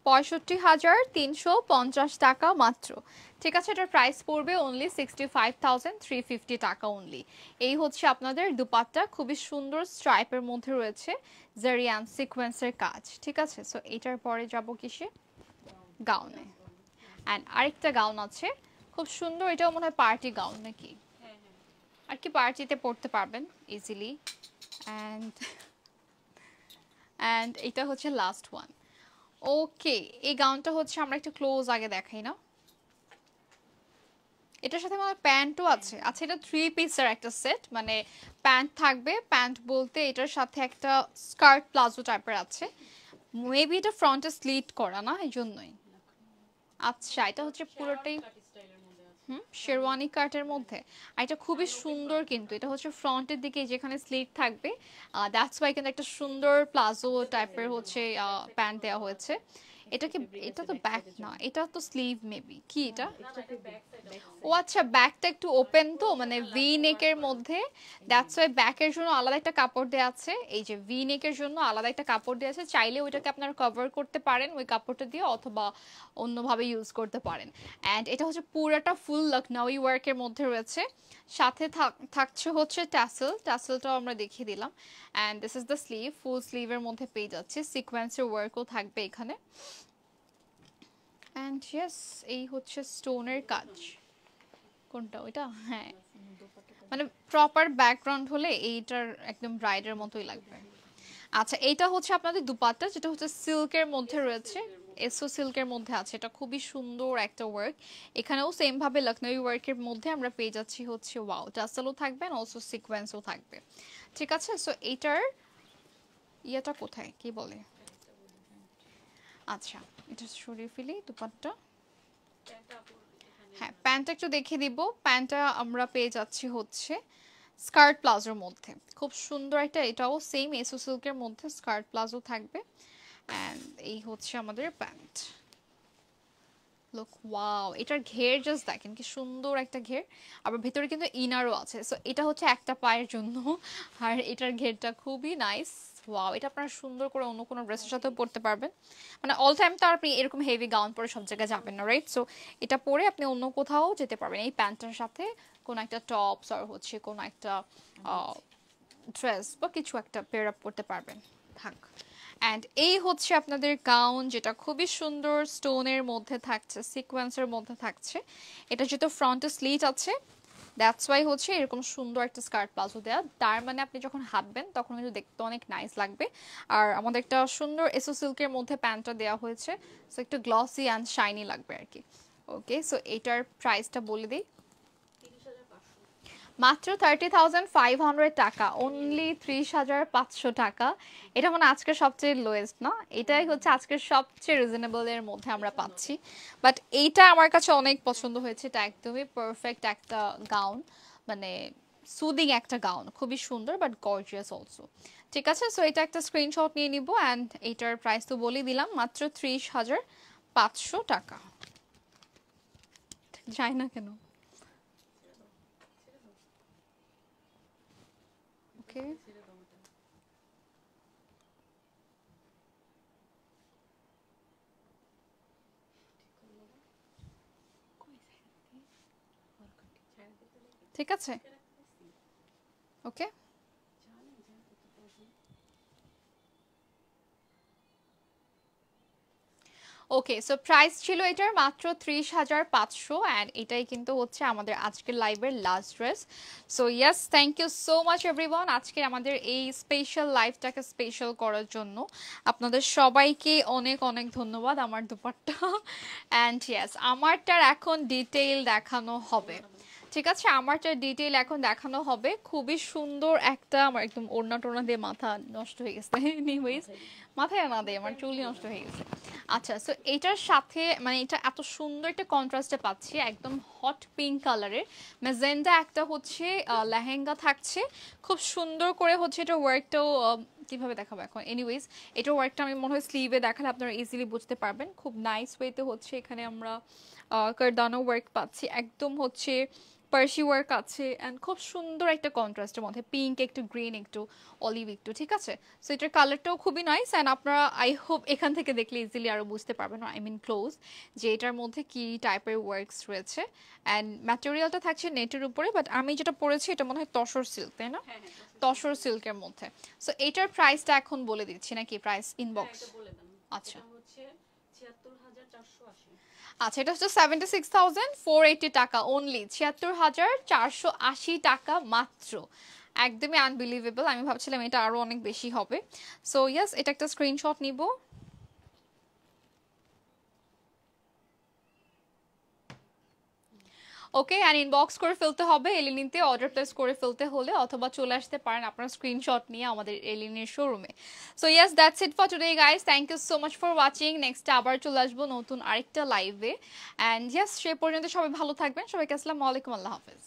65,350 টাকা মাত্র, ঠিক আছে? এটার প্রাইস পড়বে অনলি 65,350 টাকা অনলি। এই হচ্ছে আপনাদের দুপাট্টা, খুবই সুন্দর স্ট্রাইপের মধ্যে রয়েছে জারি অ্যান্ড সিকোয়েন্সের কাজ, ঠিক আছে? সো এটার পরে যাব কিসে, গাউনে। অ্যান্ড আরেকটা গাউন আছে খুব সুন্দর, এটাও মনে হয় পার্টি গাউন নাকি, আর কি পার্টিতে পড়তে পারবেন ইজিলি। অ্যান্ড এটা হচ্ছে লাস্ট ওয়ান। ওকে এই গাউনটা হচ্ছে আমরা একটু ক্লোজ আগে দেখাই না, এটার সাথে আমার প্যান্টও আছে। আচ্ছা এটা 3 পিসের একটা সেট, মানে প্যান্ট থাকবে, প্যান্ট বলতে এটার সাথে একটা স্কার্ট প্লাজো টাইপের আছে, মেবি এটা ফ্রন্টে স্লিট করা না, এই জন্যই। আচ্ছা এটা হচ্ছে পুরোটাই শেরওয়ানি কাটের মধ্যে, আর এটা খুবই সুন্দর, কিন্তু এটা হচ্ছে ফ্রন্টের দিকে যেখানে স্লিট থাকবে, দ্যাটস ওয়াই কিন্তু একটা সুন্দর প্লাজো টাইপের হচ্ছে প্যান্ট দেওয়া হয়েছে। এটা কি, এটা তো ব্যাক না, এটা তো স্লিভ মেবি, কি এটা? না না এটা ব্যাক সাইড ও আচ্ছা, ব্যাকটা একটু ওপেন তো, মানে ভি নেকের মধ্যে, দ্যাটস ওয়াই ব্যাকের জন্য আলাদা একটা কাপড় দেওয়া আছে। এই যে ভি নেকের জন্য আলাদা একটা কাপড় দেওয়া আছে, চাইলে ওইটাকে আপনারা কভার করতে পারেন ওই কাপড়টা দিয়ে, অথবা অন্যভাবে ইউজ করতে পারেন। অ্যান্ড এটা হচ্ছে পুরাটা ফুল লখনউই ওয়ার্কের মধ্যে রয়েছে, সাথে থাকছে হচ্ছে ট্যাসেল, ট্যাসেলটাও আমরা দেখিয়ে দিলাম। And this is the sleeve, full স্লিভের মধ্যে পেয়ে যাচ্ছে, সিকোয়েন্সের ওয়ার্কও থাকবে এখানে। অ্যান্ড ইয়েস, এই হচ্ছে স্টোনের কাজ। কোনটা ওইটা? হ্যাঁ, মানে প্রপার ব্যাকগ্রাউন্ড হলে এইটার একদম ব্রাইডের মতোই লাগবে। আচ্ছা, এইটা হচ্ছে আপনাদের দুপাট্টা, যেটা হচ্ছে সিল্কের মধ্যে রয়েছে, এসো সিল্কের মধ্যে আছে। এটা খুবই সুন্দর একটা ওয়ার্ক, এখানেও সেম ভাবে লখনউই ওয়ার্কের মধ্যে আমরা পেয়ে যাচ্ছি হচ্ছে ওয়াও টাসেলও থাকবে, অলসো সিকোয়েন্সও থাকবে। ঠিক আছে, সো এইটার ইয়েটা কোথায়, কি বলে? আচ্ছা, এটা সরিয়ে ফেলি দুপাট্টা। হ্যাঁ, প্যান্টটা একটু দেখিয়ে দিব। প্যান্টটা আমরা পেয়ে যাচ্ছি হচ্ছে স্কার্ট প্লাজোর মধ্যে, খুব সুন্দর একটা, এটাও সেম এসো সিল্কের মধ্যে স্কার্ট প্লাজো থাকবে। অ্যান্ড এই হচ্ছে আমাদের প্যান্ট। লুক, ওয়াও, এটার ঘের জাস্ট দেখেন কি সুন্দর একটা ঘের, আবার ভেতরে কিন্তু ইনারও আছে। সো এটা হচ্ছে একটা পায়ের জন্য, আর এটার ঘেরটা খুবই নাইস। ওয়াও, এটা আপনারা সুন্দর করে অন্য কোনো ড্রেসের সাথেও পরতে পারবেন, মানে অল টাইম তো আপনি এরকম হেভি গাউন পরে সব জায়গায় যাবেন না, রাইট? সো এটা পরে আপনি অন্য কোথাও যেতে পারবেন এই প্যান্টটার সাথে, কোনো একটা টপস আর হচ্ছে কোনো একটা ড্রেস বা কিছু একটা পেয়ার আপ করতে পারবেন। থাক। অ্যান্ড এই হচ্ছে আপনাদের গাউন, যেটা খুবই সুন্দর স্টোনের মধ্যে থাকছে, সিকোয়েন্সের মধ্যে থাকছে। এটা যেহেতু ফ্রন্টে স্লিট আছে, দ্যাটস ওয়াই হচ্ছে এরকম সুন্দর একটা স্কার্ট প্লাজো দেওয়া, তার মানে আপনি যখন হাঁটবেন তখন কিন্তু দেখতে অনেক নাইস লাগবে। আর আমাদের একটা সুন্দর এসো সিল্কের মধ্যে প্যান্টটা দেওয়া হয়েছে, সো একটু গ্লসি অ্যান্ড শাইনি লাগবে আর কি। ওকে, সো এটার প্রাইসটা বলে দিই, মাত্র 30,500 টাকা, অনলি 30,500 টাকা। এটা মানে আজকের সবচেয়ে লোয়েস্ট না, এটাই হচ্ছে আজকের সবচেয়ে রিজনেবল এর মধ্যে আমরা পাচ্ছি। বাট এইটা আমার কাছে অনেক পছন্দ হয়েছে, এটা একদমই পারফেক্ট একটা গাউন, মানে সুদিং একটা গাউন, খুবই সুন্দর বাট গর্জিয়াস অলসো। ঠিক আছে, সো এটা একটা স্ক্রিনশট নিয়ে নিব। অ্যান্ড এইটার প্রাইস তো বলে দিলাম, মাত্র 30,500 টাকা। যায় না কেন? ওকে, ঠিক আছে, ওকে। ওকে, সো প্রাইস ছিল এটার মাত্র 30,500, অ্যান্ড এটাই কিন্তু হচ্ছে আমাদের আজকের লাইভের last dress. So yes, thank you so much everyone, আজকে আমাদের এই স্পেশাল লাইভটাকে স্পেশাল করার জন্য আপনাদের সবাইকে অনেক অনেক ধন্যবাদ। আমার দুপাট্টা অ্যান্ড ইয়েস, আমারটার এখন ডিটেইল দেখানো হবে। ঠিক আছে, আমারটা ডিটেইল এখন দেখানো হবে। খুবই সুন্দর একটা, আমার একদম ওড়না টোড়না দিয়ে মাথা নষ্ট হয়ে গেছে, এনিওয়েজ মাথায় না দেয়, আমার চুলই নষ্ট হয়ে গেছে। আচ্ছা, সো এটার সাথে মানে এটা এত সুন্দর একটা কন্ট্রাস্টে পাচ্ছি, একদম হট পিঙ্ক কালারের ম্যাজেন্টা একটা হচ্ছে লেহেঙ্গা থাকছে, খুব সুন্দর করে হচ্ছে এটা ওয়ার্কটাও কিভাবে দেখাবো এখন, এনিওয়েজ এটা ওয়ার্কটা আমি মনে হয় স্লিভে দেখালে আপনারা ইজিলি বুঝতে পারবেন। খুব নাইস ওয়েতে হচ্ছে এখানে আমরা কারদানো ওয়ার্ক পাচ্ছি, একদম হচ্ছে পার্সি ওয়ার্ক আছে, অ্যান্ড খুব সুন্দর একটা কন্ট্রাস্টের মধ্যে পিঙ্ক একটু, গ্রিন একটু, অলিভ একটু। ঠিক আছে, সো এটার কালারটাও খুবই নাইস, অ্যান্ড আপনারা আই হোপ এখান থেকে দেখলে ইজিলি আরও বুঝতে পারবেন, আই মিন ক্লোজ, যে এটার মধ্যে কি টাইপের ওয়ার্কস রয়েছে। অ্যান্ড ম্যাটেরিয়ালটা থাকছে নেটের উপরে, বাট আমি যেটা পরেছি এটা মনে হয় তসর সিল্ক, তাই না? তসর সিল্কের মধ্যে। সো এটার প্রাইসটা এখন বলে দিচ্ছি নাকি, প্রাইস ইনবক্স? আচ্ছা আচ্ছা, এটা হচ্ছে 76,480 টাকা অনলি, 76,480 টাকা মাত্র, একদমই আনবিলিভেবল। আমি ভাবছিলাম এটা আরো অনেক বেশি হবে। সো ইয়েস, এটা একটা স্ক্রিনশট নিব। ওকে, অ্যান্ড ইনবক্স করে ফেলতে হবে এলিনিতে, অর্ডার প্লেস করে ফেলতে হলে, অথবা চলে আসতে পারেন আপনার স্ক্রিনশট নিয়ে আমাদের এলিনের শোরুমে। So yes, that's it for today guys, thank you so much for watching. Next আবার চলে আসবো নতুন আরেকটা লাইভে, অ্যান্ড ইয়েস সে পর্যন্ত সবাই ভালো থাকবেন। সবাইকে আসসালামু আলাইকুম, আল্লাহ হাফেজ।